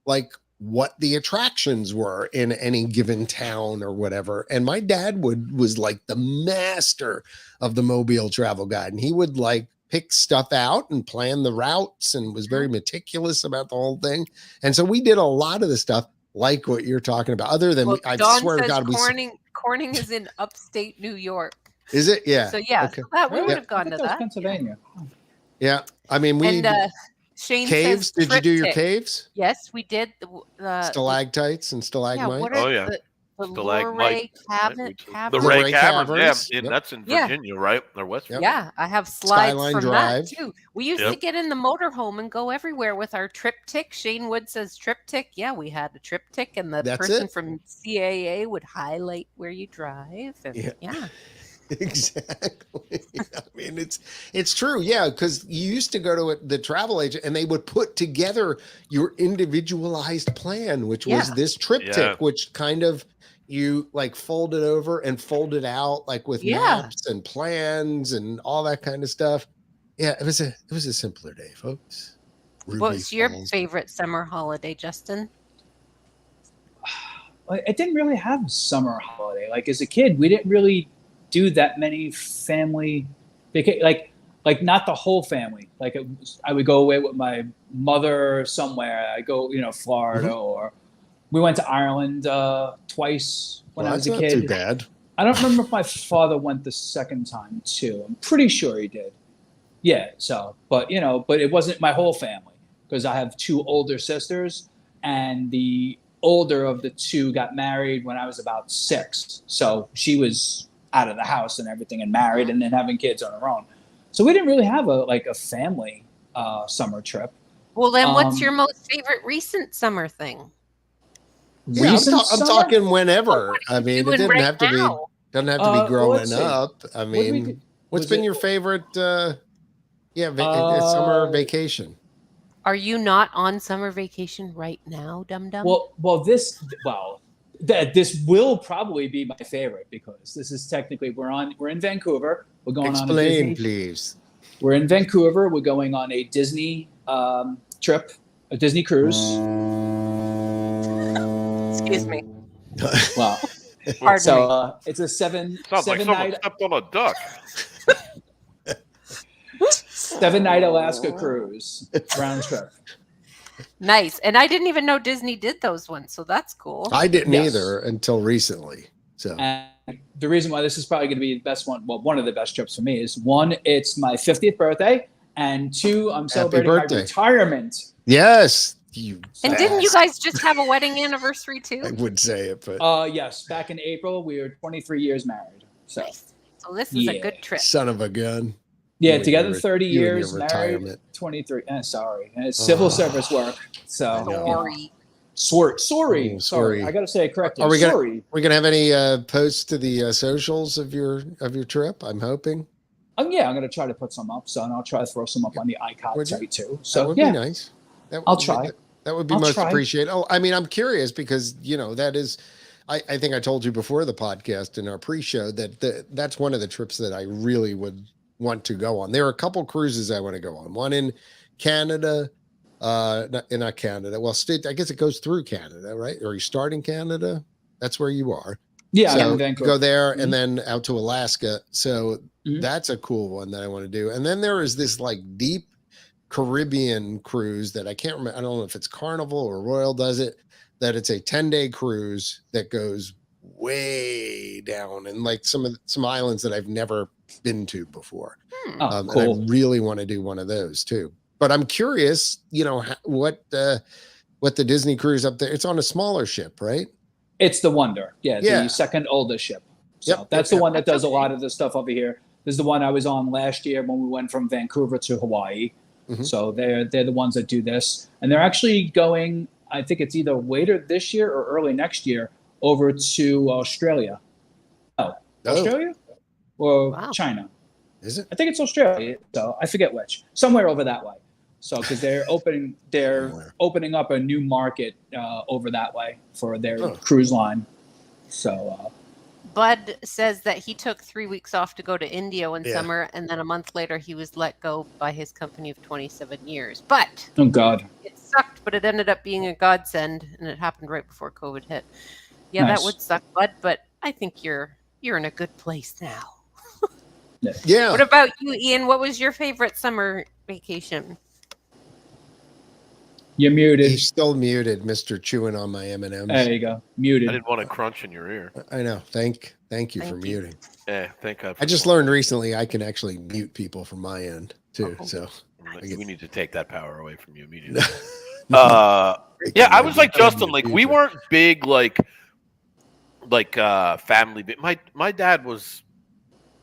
like what the attractions were in any given town or whatever. And my dad was like the master of the Mobile Travel Guide, and he would like pick stuff out and plan the routes and was very meticulous about the whole thing. And so we did a lot of the stuff like what you're talking about, other than Well, I Dawn swear to says God, Corning is in upstate New York. is it? Yeah. So yeah, Okay. so that we Really? would have I gone thought to that was that. Pennsylvania. Yeah. I mean, we And Shane caves. says Did you do your triptych. caves? Yes, we did. The Stalactites and yeah, stalagmites. what Oh, are yeah. the Stalagmite, Luray right? Cavern? The Luray Ray Caverns, Caverns. yeah, Yep. that's in Yeah. Virginia, right? Or West Yep. Virginia. Yeah, I have slides Skyline from Drive. that too. We used Yep. to get in the motorhome and go everywhere with our triptych. Shane Wood says triptych. Yeah, we had a triptych, and the That's person it. from CAA would highlight where you drive. And yeah. Exactly. I mean, it's true. Yeah, because you used to go to the travel agent and they would put together your individualized plan, which was Yeah. this triptych, Yeah. which kind of you like folded over and folded out, like with Yeah. maps and plans and all that kind of stuff. Yeah, it was a simpler day, folks. Ruby What's your Falls. favorite summer holiday, Justin? I didn't really have a summer holiday. Like as a kid, we didn't really do that many family like not the whole family. Like I would go away with my mother somewhere. I go, Florida, Mm-hmm. or we went to Ireland twice when Well, I was that's a not kid. too bad. I don't remember if my father went the second time too. I'm pretty sure he did. Yeah. So, but it wasn't my whole family because I have two older sisters, and the older of the two got married when I was about 6. So she was out of the house and everything and married and then having kids on her own. So we didn't really have a family summer trip. Well, then what's Um, your most favorite recent summer thing? Yeah, Recent I'm summer? talking whenever. I mean, it Doing didn't right have to be. now? Doesn't have to be well, growing let's see. up. I What did we mean, do? what's Was been it- your favorite? Summer vacation. Are you not on summer vacation right now, dum dum? This will probably be my favorite because this is technically we're in Vancouver. We're going on a Explain, Disney. please. We're in Vancouver. We're going on a Disney trip, a Disney cruise. Excuse me. Wow. Pardon me. So it's a seven Sounds like someone night stepped on a duck. 7-night Alaska cruise round trip. Nice. And I didn't even know Disney did those ones, so that's cool. I didn't Yes. either until recently. So And the reason why this is probably going to be the best one, well, one of the best trips for me is 1, it's my 50th birthday, and 2, I'm celebrating my birthday. retirement. yes, you. And didn't you bastard. guys just have a wedding anniversary too? I would say it, but Yes, back in April, we were 23 years married. So Nice. So this is a Yeah. good trip. son of a gun. yeah, You and together your- 30 you and your years, married retirement. 23. Sorry, and it's civil Oh. service work. So Sorry. sorry. Oh, sorry. I got to say it correctly. Are we gonna- sorry. We're gonna have any posts to the socials of your trip. I'm hoping. Yeah, I'm going to try to put some up. So, and I'll try to throw some up on the ICOT Would you? site too. That So would yeah, be nice. That I'll would be try. good. That would be I'll most try. appreciated. Oh, I mean, I'm curious because, that is, I think I told you before the podcast in our pre-show that that's one of the trips that I really would want to go on. There are a couple cruises I want to go on. One in Canada, not Canada. Well, I guess it goes through Canada, right? Or you start in Canada? That's where you are. Yeah, So in Vancouver. go there Mhm. and then out to Alaska. So Mhm. that's a cool one that I want to do. And then there is this like deep Caribbean cruise that I can't remember. I don't know if it's Carnival or Royal does it, that it's a 10-day cruise that goes way down and like some islands that I've never been to before. Oh, And cool. I really want to do one of those too. But I'm curious, what the Disney cruise up there, it's on a smaller ship, right? It's the Wonder. Yeah, Yeah. the second oldest ship. So Yep, that's yep, the one that That's does a okay. lot of the stuff over here. This is the one I was on last year when we went from Vancouver to Hawaii. Mhm. So they're the ones that do this. And they're actually going, I think it's either later this year or early next year, over to Australia. Oh, Australia? Or Wow. China. is it? I think it's Australia. So I forget which. Somewhere over that way. So because they're opening up a new market over that way for their Oh. cruise line. So Bud says that he took 3 weeks off to go to India one Yeah. summer, and then a month later he was let go by his company of 27 years. But oh God. it sucked, but it ended up being a godsend, and it happened right before COVID hit. Yeah, Nice. that would suck, Bud, but I think you're in a good place now. Yeah. What about you, Ian? What was your favorite summer vacation? You're muted. He's still muted, Mr. Chewing on my M&Ms. There you go. I Muted. didn't want to crunch in your ear. I know. Thank you for Thank you. muting. Yeah, thank God. I just learned recently I can actually mute people from my end too. Oh. So We need to take that power away from you immediately. yeah, Yeah, I was like Justin. Like we weren't big like family. My dad was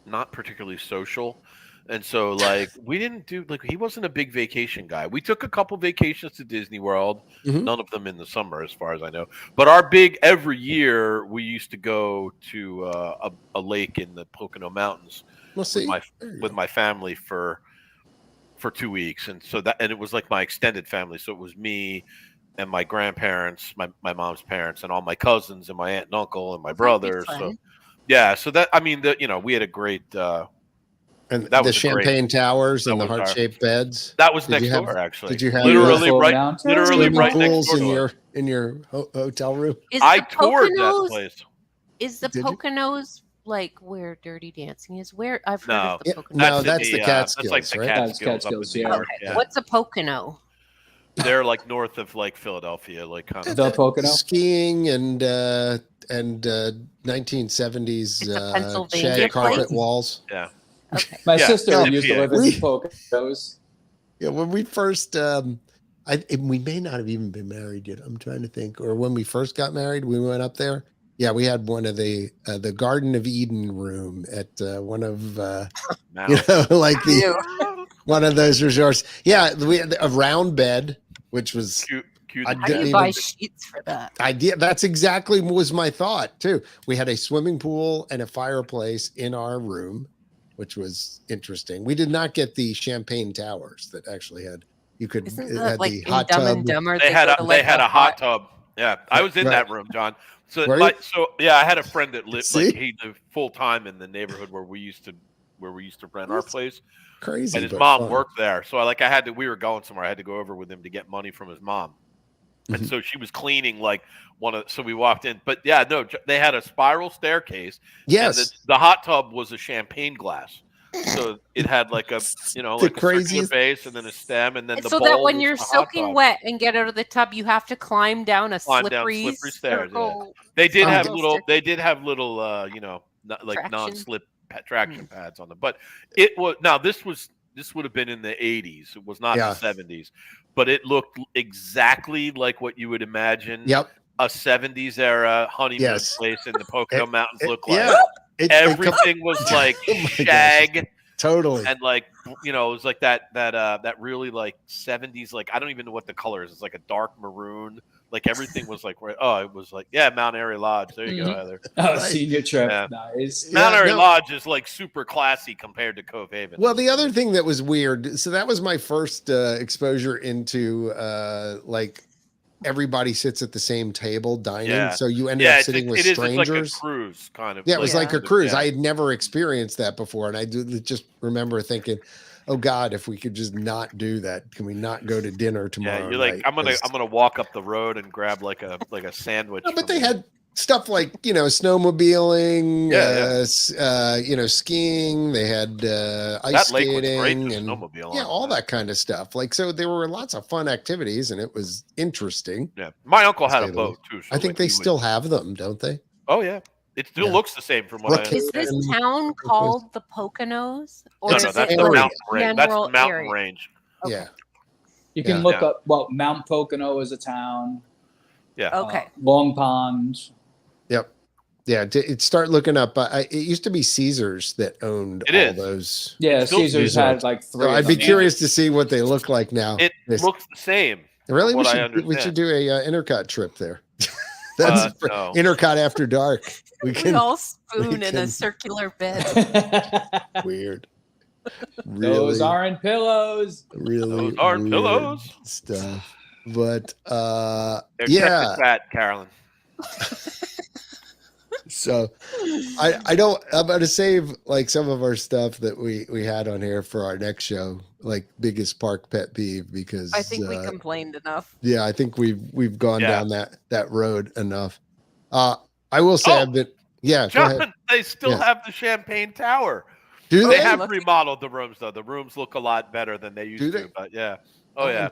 not particularly social, and so like we didn't do like he wasn't a big vacation guy. We took a couple vacations to Disney World, Mhm. none of them in the summer, as far as I know. But our big every year we used to go to a lake in the Pocono Mountains We'll see. with my family for 2 weeks, and so and it was like my extended family. So it was me and my grandparents, my mom's parents, and all my cousins and my aunt and uncle and my brothers. So yeah, so that we had a great. And that the was a great- Champagne Towers that and the was our- heart-shaped beds. That was Did next you have- door, actually. did you have literally UFO right, mountains? literally Swimming right next pools door to us. in your hotel room? Is I the toured that Poconos- place. Is the Did you? Poconos like where Dirty Dancing is? Where I've heard No. of the Yeah, Poconos. no, that's in the Catskills, That's like the right? Catskills, Catskills, up in yeah. New York. Okay. Yeah. What's a Pocono? They're like north of like Philadelphia, like kind of. The Pocono? Skiing and 1970s It's a Pennsylvania shag carpet place? walls. Yeah. Okay. My Yeah, sister no, used to live in we- the Poconos. Yeah, when we first, we may not have even been married yet. I'm trying to think. Or when we first got married, we went up there. Yeah, we had one of the Garden of Eden room at one of like one of those resorts. Yeah, we had a round bed, which was Cute. I How do didn't you even- buy sheets for that? idea. That's exactly was my thought too. We had a swimming pool and a fireplace in our room, which was interesting. We did not get the champagne towers that actually had. You could Isn't it that had like the in hot Dumb tub. and Dumber? They had go a to, like, hot tub. Yeah, I was in Right. that room, John. So Were you? I had a friend that lived See? like he lived full time in the neighborhood where we used to rent our That's place, Crazy. and his but mom fun. worked there. So we were going somewhere. I had to go over with him to get money from his mom, and so she was cleaning like so we walked in. But yeah, no, they had a spiral staircase. Yes. And the hot tub was a champagne glass. So it had like a like a circular craziest- base and then a stem and then the So bowl that when was you're the hot soaking tub. wet and get out of the tub, you have to climb down a Climb down slippery slippery stairs, yeah. circle. They did Oh, have those little. stick- They did have little. Like Traction? non-slip traction pads on them. But it was this would have been in the 80s. It was not Yeah. the 70s. But it looked exactly like what you would imagine. Yep. A 70s era honeymoon Yes. place in the Pocono Mountains look like. Yeah. Everything was like Oh my gosh. shag Totally. and like it was like that really like 70s, like I don't even know what the color is. It's like a dark maroon. Like everything was like it was like Mount Airy Lodge. There you go, Heather. Oh, Right. senior trip. Yeah. Nice. Mount Yeah, Airy no. Lodge is like super classy compared to Cove Haven. Well, the other thing that was weird, so that was my first exposure into like everybody sits at the same table dining. Yeah. So you ended up sitting with it's strangers. like a cruise kind of. Yeah, it was like a cruise. Yeah. I had never experienced that before. And I just remember thinking, oh God, if we could just not do that, can we not go to dinner tomorrow? Yeah, you're like, night? I'm gonna walk up the road and grab like a sandwich. No, but they had stuff like, snowmobiling, skiing. They had ice that lake skating was great to and snowmobile yeah, on. all that kind of stuff. Like, so there were lots of fun activities and it was interesting. Yeah, my uncle had a boat too. So I think they still have them, don't they? Oh yeah, it still looks the same from what I. Is this town called the Poconos? No, is that's it the like mountain range. That's the general mountain area? range. Okay. Yeah. You can look up. Well, Mount Pocono is a town. Yeah. Okay. Long Pond. Yep. Yeah. Start looking up. It used to be Caesars that owned those. Yeah, Still Caesars had like 3. So I'd be curious to see what they look like now. It looks the same. Really? What We should do a Intercot trip there. That's no. Intercot after dark. We all spoon in a circular bed. Weird. Those aren't pillows. Really, those aren't pillows. Stuff. But Check yeah, the chat, Carolyn. So I'm going to save like some of our stuff that we had on here for our next show, like biggest park pet peeve, because I think we complained enough. Yeah, I think we've gone down that road enough. I will say I've been John, they still have the Champagne Tower. Do they? They have remodeled the rooms though. The rooms look a lot better than they used to. But yeah. Oh yeah.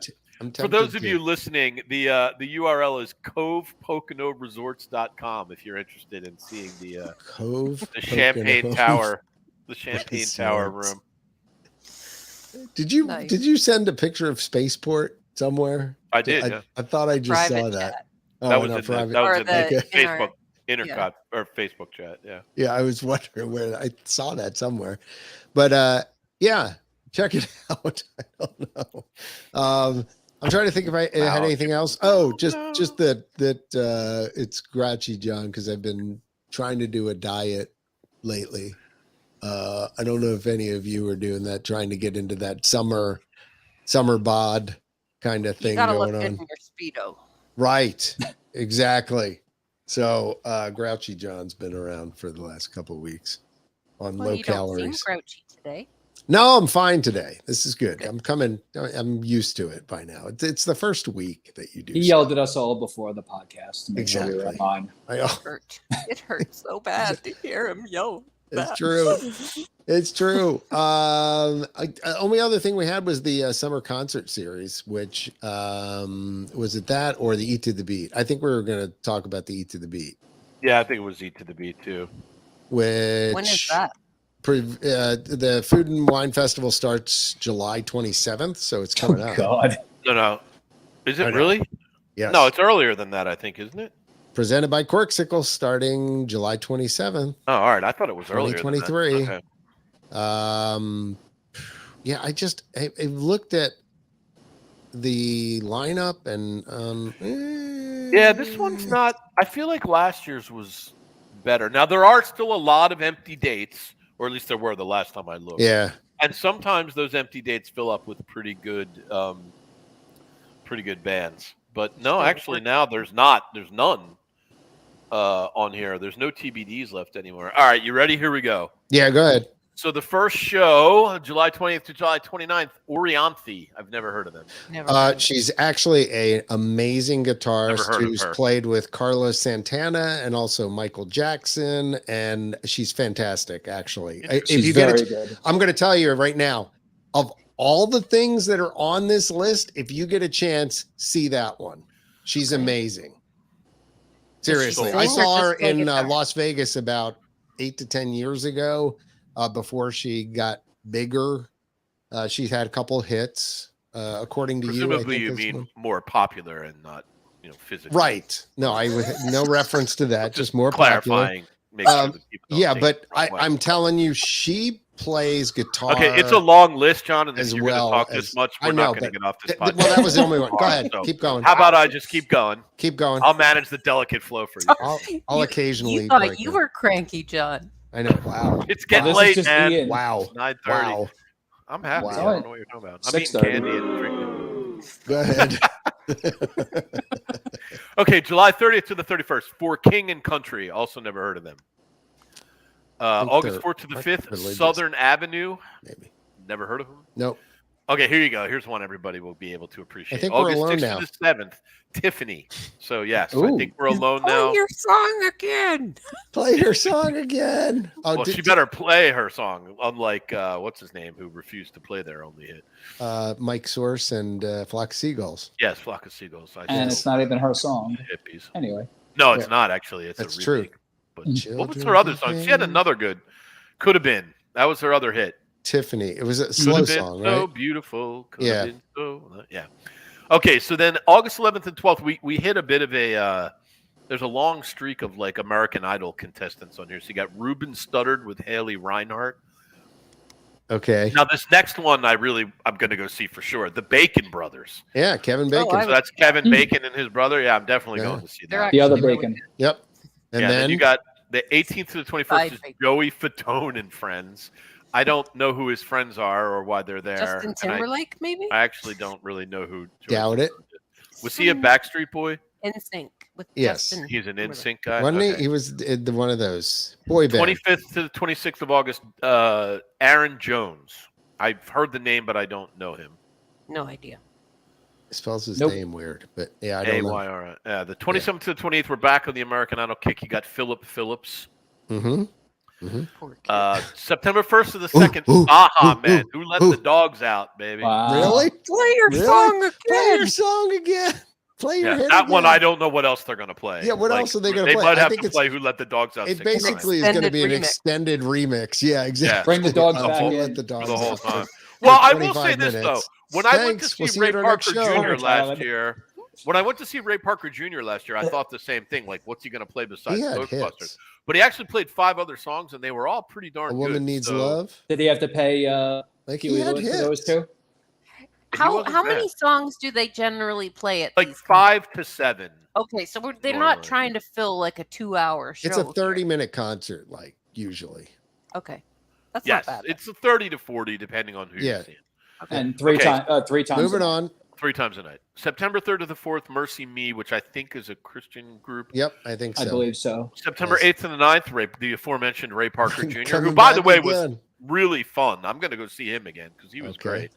For those of you listening, the URL is covepoconoresorts.com if you're interested in seeing the Champagne Tower, the Champagne Tower room. Did you send a picture of Spaceport somewhere? Oh, I did. I thought I just private saw that. chat. Oh, that was no, in private. Facebook Intercot or Facebook chat. Yeah. Yeah, I was wondering where I saw that somewhere, but yeah, check it out. I don't know. I'm trying to think if I had anything else. Oh, just that it's grouchy, John, because I've been trying to do a diet lately. I don't know if any of you are doing that, trying to get into that summer bod kind of thing going on. In your Speedo. Right, exactly. So Grouchy John's been around for the last couple of weeks on low calories. Don't seem grouchy today. No, I'm fine today. This is good. I'm used to it by now. It's the first week that you do. He yelled at us all before the podcast to make sure we were on. It hurts so bad to hear him yell. It's true. It's true. Only other thing we had was the summer concert series, which was it that or the Eat to the Beat? I think we were going to talk about the Eat to the Beat. Yeah, I think it was Eat to the Beat too. When is that? The Food and Wine Festival starts July 27th, so it's coming up. God. No. Is it really? Yes. No, it's earlier than that, I think, isn't it? Presented by Corksicle, starting July 27th. Oh, all right. I thought it was earlier. 2023. Okay. Yeah, I looked at the lineup and yeah, this one's not. I feel like last year's was better. Now there are still a lot of empty dates, or at least there were the last time I looked. Yeah, and sometimes those empty dates fill up with pretty good bands. But no, actually now there's none on here. There's no TBDs left anymore. All right, you ready? Here we go. Yeah, go ahead. So the first show, July 20th to July 29th, Orianthi. I've never heard of them. She's actually an amazing guitarist who's played with Carlos Santana and also Michael Jackson, and she's fantastic, actually. She's very good. I'm going to tell you right now, of all the things that are on this list, if you get a chance, see that one. She's amazing. Seriously. I saw her in Las Vegas about 8 to 10 years ago. Before she got bigger, she's had a couple hits. According to presumably you mean more popular and not, physically. Right? No, no reference to that. just more clarifying. Popular. Yeah, but I'm telling you, she plays guitar. Okay, it's a long list, John, and as you're well going to talk this much. We're not going to get off this podcast. Well, that was the only one. Go ahead, keep going. How about I just keep going? Keep going. I'll manage the delicate flow for you. I'll occasionally. You thought you were cranky, John. I know. Wow. It's getting late, man. Ian. Wow. It's 9:30. Wow. I'm happy. Wow. I don't know what you're talking about. I'm eating candy and drinking. Go ahead. Okay, July 30th to the 31st. For King and Country. Also never heard of them. August 4th to the 5th. religious. Southern Avenue. Maybe. Never heard of them. Nope. Okay, here you go. Here's one everybody will be able to appreciate. I think we're August alone 6th now. to the 7th. Tiffany. So yes, I Ooh. think we're alone Play now. your song again. Play her song again. Oh, Well, she better play her song, unlike what's his name, who refused to play their only hit. Mike Source and Flock of Seagulls. Yes, Flock of Seagulls. And it's not even her song. Hippies. Anyway. No, it's not actually. It's That's a true. remake. But what was her other song? She had another good. Could have been. That was her other hit. Tiffany. It was a Could slow have been song, so right? beautiful. Could Yeah. have been so. Yeah. Okay, so then August 11th and 12th, we hit a bit of a. There's a long streak of like American Idol contestants on here. So you got Ruben Studdard with Haley Reinhart. Okay. Now this next one, I'm going to go see for sure. The Bacon Brothers. Yeah, Kevin Bacon. I So that's Kevin Bacon and his brother. Yeah, I'm definitely Yeah. going to see They're that. The other actually really Bacon. good. Yep. And Yeah, then you got the 18th to the 21st Side is Bacon. Joey Fatone and friends. I don't know who his friends are or why they're there. Justin and Timberlake, maybe? I actually don't really know who. Joey Doubt it. Fatone is. Was he a Backstreet Boy? NSYNC with Yes. Justin. He's an Timberlake. NSYNC guy. wasn't Okay. he was the one of those boy band. 25th to the 26th of August, Aaron Jones. I've heard the name, but I don't know him. No idea. Spells his Nope. name weird, but yeah, I don't know. AYR. Yeah, the 27th to the 28th, we're back on the American Idol kick. You got Philip Phillips. Mm-hmm. Poor kid. September 1st to the 2nd, ooh, Aha ooh, Man. ooh, Who let ooh. the dogs out, baby? Wow. Really? Play your Really? song Play again. your song again. Play your Yeah, hit that one, again. I don't know what else they're going to play. Yeah, what else are they gonna They play? might I have think to it's- play Who Let the Dogs Out. It 6 times basically is going to be an Extended extended remix. Yeah, exactly. Bring the dogs I'll back let in the for dogs the whole out. time. For Well, I will 25 say this, though. minutes. When I went Thanks. to We'll see see you Ray at our Parker next show. Jr. last Tyler. year, when I went to see Ray Parker Jr. last year, I thought the same thing. Like, what's he going to play besides He had Ghostbusters? hits. But he actually played 5 other songs, and they were all pretty darn A good. Woman Needs So Love. Did he have to pay Like he Huey had Lewis for those hits. two? he How wasn't many bad. songs do they generally play at Like these 5 to 7. Okay, so they're Normally. not trying to fill like a 2-hour show. It's a here. 30-minute concert, like usually. Okay, that's Yes, not bad. it's a 30 to 40, depending on who Yeah. you're seeing. Okay. And three Okay. times. Moving on. 3 times a night. September 3rd to the 4th, Mercy Me, which I think is a Christian group. Yep, I think so. I believe so. September Yes. 8th to the 9th, the aforementioned Ray Parker Jr., who, Coming by the back way, was again. really fun. I'm going to go see him again because he was Okay. great.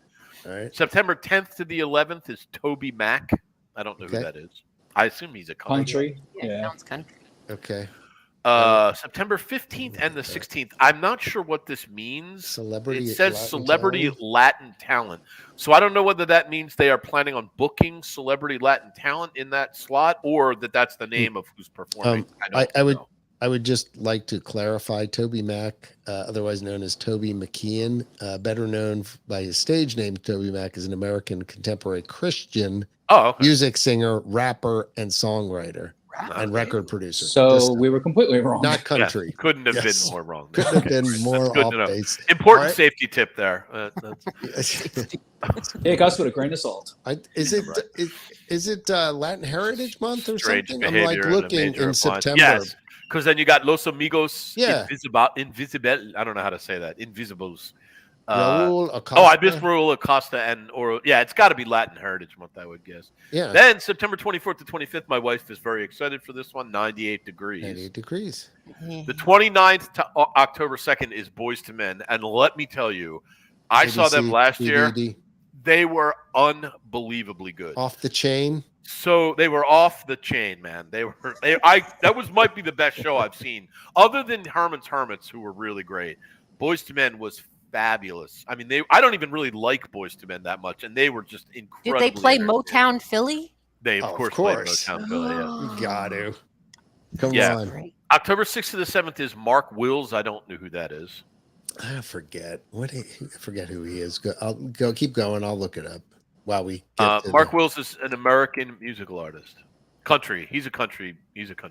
All right. September 10th to the 11th is Toby Mac. I don't know Okay. who that is. I assume he's a country. Country. Yeah, it Yeah. sounds country. Okay. September 15th and the 16th. I'm not sure what this means. Celebrity. It says Latin celebrity talent. Latin talent. So I don't know whether that means they are planning on booking celebrity Latin talent in that slot or that's the name of who's performing. I don't would- know. I would just like to clarify Toby Mac, otherwise known as Toby McKeon, better known by his stage name, Toby Mac, is an American contemporary Christian Oh, okay. music singer, rapper, and songwriter Rap? and record producer. So Just we were completely wrong. not Yeah, country. couldn't have Yes. been more wrong. Couldn't have Okay, been great. more That's good off to know. base. Important All right. safety tip there. Take us with a grain of salt. Is it Latin Heritage Month or Strange something? I'm behavior like in a looking major in appliance. September. Yes, because then you got Los Amigos Yeah. Invisible. I don't know how to say that. Invisibles. Raul Acosta. Oh, I missed Raul Acosta it's got to be Latin Heritage Month, I would guess. Yeah, Then September 24th to 25th, my wife is very excited for this one. 98 degrees. 98 degrees. The 29th to October 2nd is Boys to Men, and let me tell you, I saw them ABC, last year. DVD, They were unbelievably good. Off the chain. So they were off the chain, man. That might be the best show I've seen, other than Herman's Hermits, who were really great. Boys to Men was fabulous. I mean, I don't even really like Boys to Men that much, and they were just Did incredible. they play Motown Philly? They Oh, of of course course. played Motown Philly. Yeah. You got to. Come Yeah. on. Great. October 6th to the 7th is Mark Wills. I don't know who that is. I forget I forget who he is. I'll go. Keep going. I'll look it up while we. Get to Mark the Wills is an American musical artist. Country. He's a country music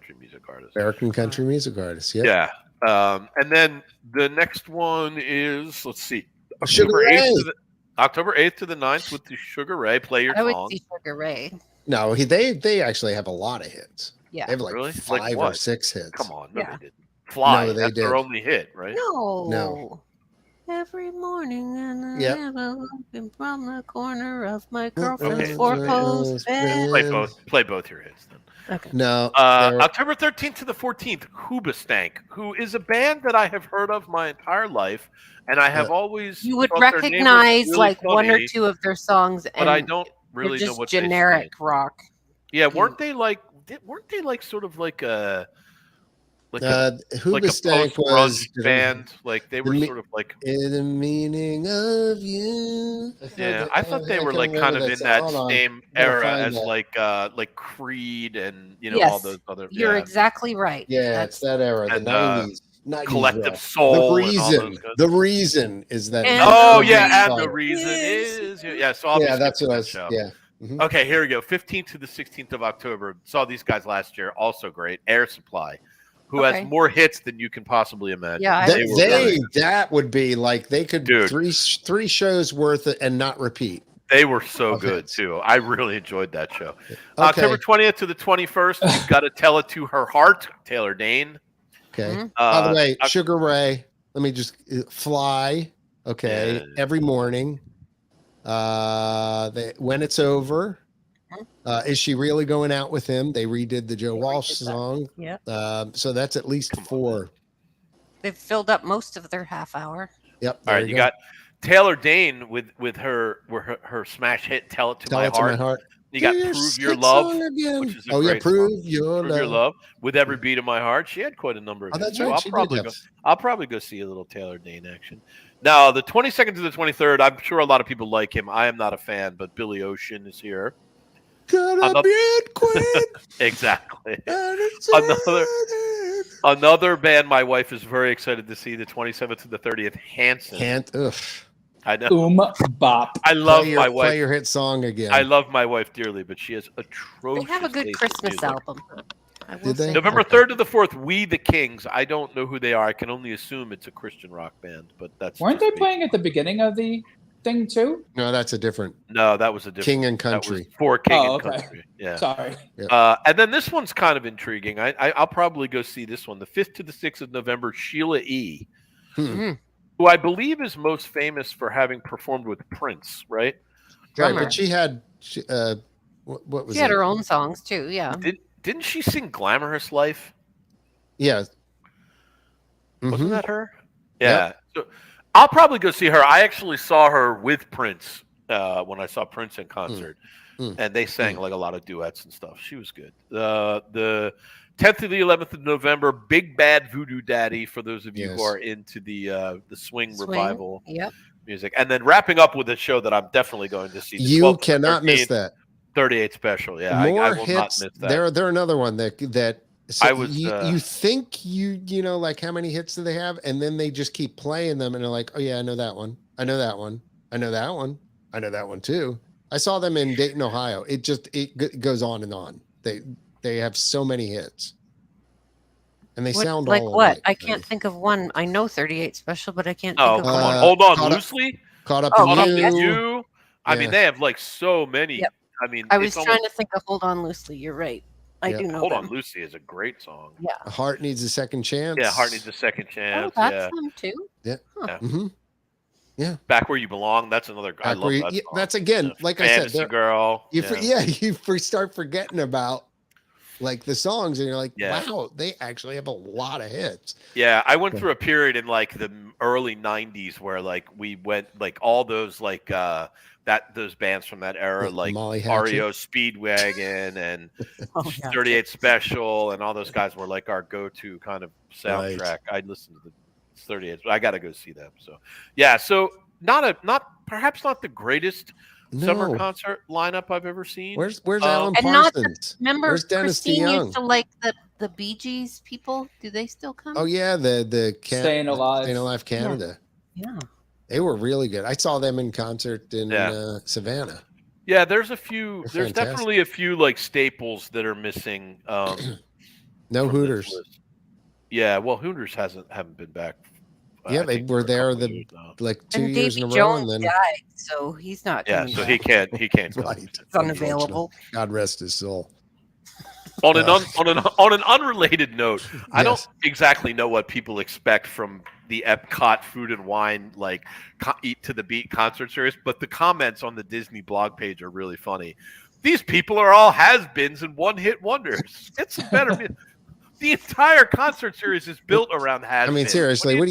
artist. American country music artist. Yep. Yeah. And then the next one is, let's see, Sugar Ray. October 8th to the 9th with the Sugar Ray. Play your I would song. see Sugar Ray. No, they actually have a lot of hits. Yeah. They have like Really? 5 Like or what? 6 hits. Come on. No, Yeah. they didn't. Fly. No, they That's their did. only hit, right? No. No. every morning, and I Yep. never looking from the corner of my Okay. girlfriend's four-post bed. Play both your hits then. Okay. No. they're- October 13th to the 14th, Hoobastank, who is a band that I have heard of my entire life, and I have always You would thought their name was recognize really like one or funny, two of their songs, but I and don't they're really know just what they generic sing. rock. Yeah, weren't they like sort of like a Hoobastank post-grunge was band? Like they were the sort of like in the meaning of you. I thought they were like kind of in that same era as like Creed and all Yes, those other. You're exactly right. Yeah, it's that era, the and, 90s. 90s Collective rock. Soul. The and all reason. those guys. The reason is that. And Oh the yeah, and song. the reason is So I'll Yeah, be that's skipping what I that was. show. Yeah. Mhm. Okay, here we go. 15th to the 16th of October. Saw these guys last year. Also great. Air Supply, who Okay. has more hits than you can possibly imagine. Yeah, That would be like they could Dude. three shows worth and not repeat. They were so Okay. good too. I really enjoyed that show. Okay. October 20th to the 21st. You've got to tell it to her heart. Taylor Dane. Okay. Mhm. By the way, Sugar Ray. Let me just fly. Okay. Yeah. Every morning. When it's over. Is she really going out with him? They redid the Joe Walsh song. Yeah. So that's at least 4. They've filled up most of their half hour. Yep. All right, you got Taylor Dane with her smash hit "Tell It to Tell My It to Heart." My Heart. You got Dear "Prove Your Sweet Love," Song again. which is a Oh yeah, great Prove song. Your "Prove Your Love. Love" with "Every Beat of My Heart." She had quite a number of Oh, hits. that's So right. I'll She probably did go. have. I'll probably go see a little Taylor Dane action. Now, the 22nd to the 23rd, I'm sure a lot of people like him. I am not a fan, but Billy Ocean is here. Gonna be it quick. Exactly. And it's Another band my wife is very excited to see, the 27th to the 30th, Hanson. Ugh. I know. Bop. I love Play my your, wife. play your hit song again. I love my wife dearly, but she has They atrocious have a good taste in Christmas music. album. I will Did they? say November that. 3rd to the 4th, We the Kings. I don't know who they are. I can only assume it's a Christian rock band, but that's Weren't they just me. playing at the beginning of the thing too? No, that's a different No, that was a different King and that was Country. for King Oh, and okay. Country. Yeah. Sorry. And then this one's kind of intriguing. I'll probably go see this one. The 5th to the 6th of November, Sheila E., who I believe is most famous for having performed with Prince, right? Right, Drummer. but she had what was She had it? her own songs too. Yeah. Didn't she sing Glamorous Life? Yeah. Wasn't Mhm. that her? Yeah. So I'll probably go see her. I actually saw her with Prince when I saw Prince in concert, and they sang like a lot of duets and stuff. She was good. The 10th to the 11th of November, Big Bad Voodoo Daddy, for those of you who are into the swing revival Yep. music. And then wrapping up with a show that I'm definitely going to see. the You 12th to cannot miss 13th, that. 38 special. Yeah, More I will hits. not miss that. They're another one that so I was, you think you know like how many hits do they have, and then they just keep playing them, and they're like, oh yeah, I know that one, I know that one, I know that one, I know that one too. I saw them in Dayton, Ohio. It goes on and on. They have so many hits, and they sound like all what? alike. I can't think of one. I know 38 Special, but I can't Oh, think come of on. one. Hold on. Caught Up- Loosely? Caught up Oh, in Caught Up you. in You? I mean, Yeah. they have like so many. Yep. I mean, I was it's trying almost, to think of Hold On Loosely. You're right. I Yep. do know Hold them. On Lucy is a great song. Yeah. A Heart Needs a Second Chance. Yeah, Heart Needs a Second Oh, Chance. that's Yeah. them too. Yeah. Huh. Mm-hmm. Back Where You Belong. That's another. I love that song. That's again, like I said, Fantasy Girl. you yeah. start forgetting about like the songs, and you're like, Yeah. wow, they actually have a lot of hits. Yeah, I went through a period in like the early '90s where like we went like all those like those bands from that era, Like like Molly Hatchet. REO Speedwagon and Oh, yeah. 38 Special, and all those guys were like our go-to kind of soundtrack. Right. I'd listen to the 38. I got to go see them. So yeah, so perhaps not the greatest summer No. concert lineup I've ever seen. Where's Alan And not the- Parsons? Remember, Where's Dennis Christine DeYoung? used to like the Bee Gees people. Do they still come? Oh yeah, the Staying Alive. Staying Alive Canada. Yeah. They were really good. I saw them in concert in Savannah. Yeah, there's a few. They're There's fantastic. definitely a few like staples that are missing. No from this Hooters. list. Yeah, well, Hooters haven't been back. Yeah, I they think were for a there couple of years now. like 2 And years Davy in a row, Jones and then died, so he's not Yeah, coming so back. he can't come. right, It's unavailable. God rest his soul. On an unrelated note, I don't Yes. exactly know what people expect from the Epcot Food and Wine Eat to the Beat concert series, but the comments on the Disney blog page are really funny. These people are all has-beens and one-hit wonders. Get some better. The entire concert series is built around has-beens. I mean, seriously, what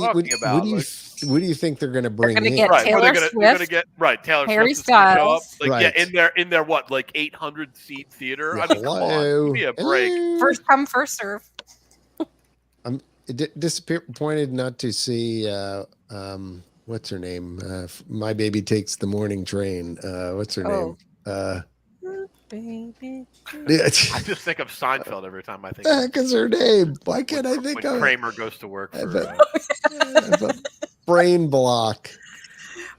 do you think they're going to bring gonna in? get Taylor They're going to Swift, get Taylor Harry Swift is gonna show up. Styles. Like, in their what, like 800 seat theater? I mean, come on, give me a break. First come, first serve. I'm disappointed not to see what's her name? My Baby Takes the Morning Train. What's her name? Baby. I just think of Seinfeld every time I think. The heck is her name? Why can't I think when of Kramer goes to work for? I have a brain block.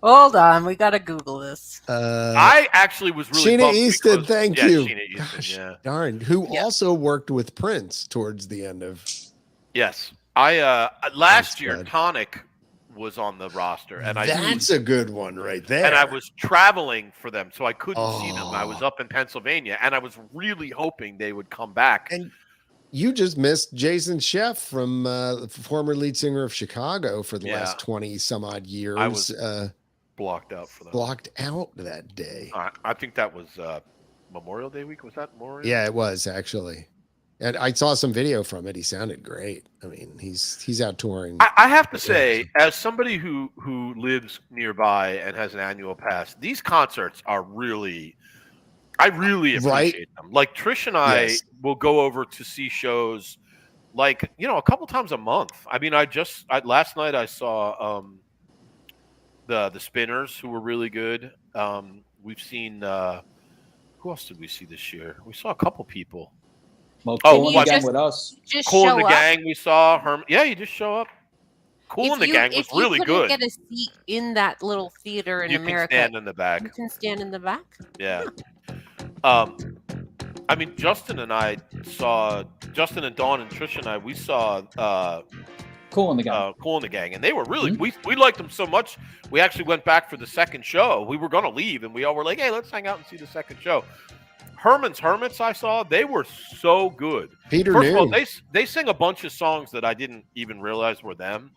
Hold on, we gotta Google this. I actually was really Sheena Easton. Thank you. Sheena Easton, Gosh, darn. Who also worked with Prince towards the end of. Yes, I last year Tonic was on the roster, and that's a good one right there. And I was traveling for them, so I couldn't see them. I was up in Pennsylvania, and I was really hoping they would come back. And you just missed Jason Scheff from former lead singer of Chicago for the last 20 some odd years. I was blocked out for that. Blocked out that day. I think that was Memorial Day week. Was that Memorial? Yeah, it was actually. And I saw some video from it. He sounded great. I mean, he's out touring. I have to say, as somebody who lives nearby and has an annual pass, these concerts are really, I really appreciate them. Like Trish and I will go over to see shows, like, a couple times a month. I mean, last night I saw the Spinners, who were really good. We've seen who else did we see this year? We saw a couple people. Well, Cool and the Gang with us. Cool and the Gang, we saw Herman. Yeah, you just show up. Cool and the Gang was really good. If you get a seat in that little theater in America, you can stand in the back. You can stand in the back? Yeah. I mean, Justin and Dawn and Trish and I, we saw Cool and the Gang. Cool and the Gang, and they were really we liked them so much. We actually went back for the second show. We were going to leave, and we all were like, "Hey, let's hang out and see the second show." Herman's Hermits, I saw, they were so good. First of all, they sing a bunch of songs that I didn't even realize were them.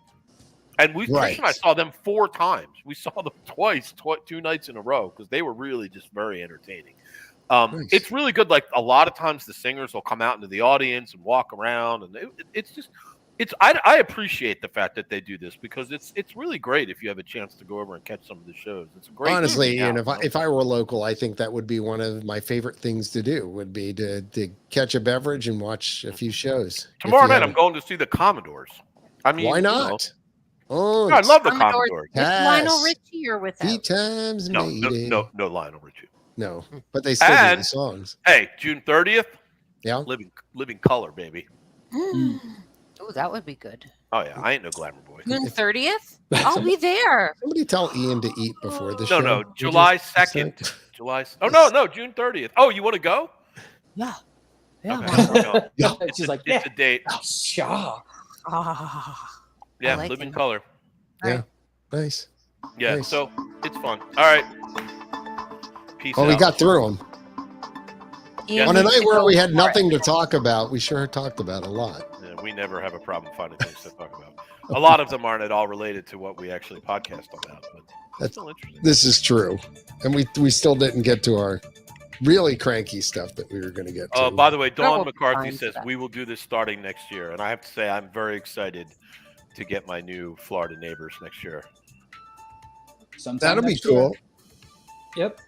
And Trish and I saw them 4 times. We saw them twice, 2 nights in a row, because they were really just very entertaining. Nice. It's really good. Like, a lot of times the singers will come out into the audience and walk around, and it's just I appreciate the fact that they do this, because it's really great if you have a chance to go over and catch some of the shows. It's a great honestly, and if I were local, I think that would be one of my favorite things to do, would be to catch a beverage and watch a few shows. Tomorrow night I'm going to see the Commodores. I mean, why not? Oh, I love the Commodores. With Lionel Richie or without? 3 times no Lionel Richie. No, but they still do the songs. Hey, June 30th. Yeah, living color, baby. Oh, that would be good. Oh yeah, I ain't no glamour boy. June 30th? I'll be there. Somebody tell Ian to eat before the show. No, July 2nd. No, June 30th. Oh, you want to go? Yeah. Okay. She's like, it's a date. Oh, sure. Yeah, like living it. color. Yeah, nice. Yeah, nice. So it's fun. All right. Peace out. We got through them. Yeah, on a night where we had nothing to talk about, we sure talked about a lot. Yeah, we never have a problem finding things to talk about. A lot of them aren't at all related to what we actually podcast about, but that's still interesting. This is true. And we still didn't get to our really cranky stuff that we were going to get to. By the way, Dawn McCarthy says we will do this starting next year. And I have to say, I'm very excited to get my new Florida neighbors next year. That'll be cool. Yep.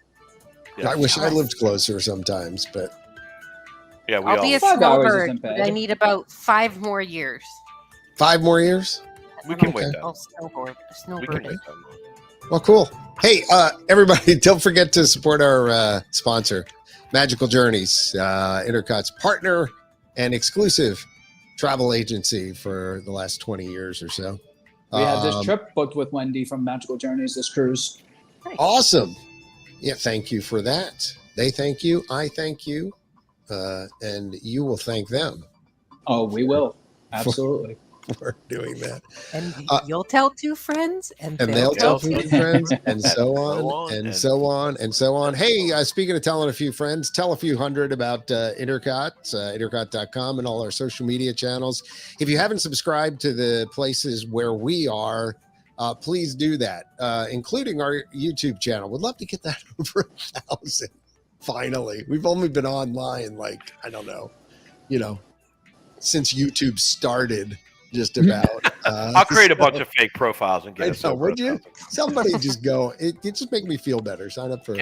Yes. I wish I lived closer sometimes, but yeah, I'll be a snowbird. I need about 5 more years. 5 more years? We can wait. Snowboard. Well, cool. Hey, everybody, don't forget to support our sponsor, Magical Journeys, INTERCOT's partner and exclusive travel agency for the last 20 years or so. We had this trip booked with Wendy from Magical Journeys, this cruise. Awesome. Yeah, thank you for that. They thank you. I thank you. And you will thank them. Oh, we will. Absolutely. for doing that. And you'll tell 2 friends, and They'll tell two 2 friends, and so on, on, and and so on, and so on. Hey, speaking of telling a few friends, tell a few hundred about INTERCOT, intercot.com, and all our social media channels. If you haven't subscribed to the places where we are, please do that, including our YouTube channel. We'd love to get that over 1,000. Finally, we've only been online, like, I don't know, since YouTube started, just about. I'll create a bunch of fake profiles and get us over. Would you? Somebody just go. It just make me feel better. Sign up for.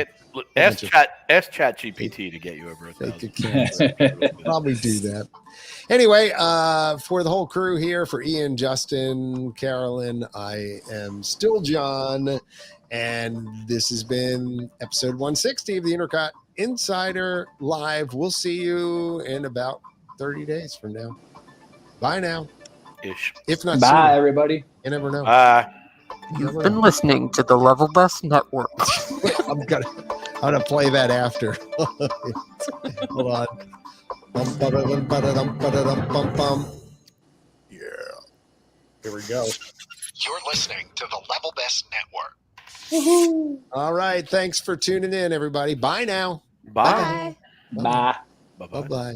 Ask Chat GPT to get you over 1,000. Probably do that. Anyway, for the whole crew here, for Ian, Justin, Carolyn, I am still John, and this has been episode 160 of the INTERCOT Insider Live. We'll see you in about 30 days from now. Bye now. Ish. If not Bye, sooner. everybody. You never know. You've been listening to the Level Best Network. I'm gonna play that after. Hold on. Yeah. Here we go. You're listening to the Level Best Network. Woohoo. All right. Thanks for tuning in, everybody. Bye now. Bye. Bye. Bye-bye. Bye-bye.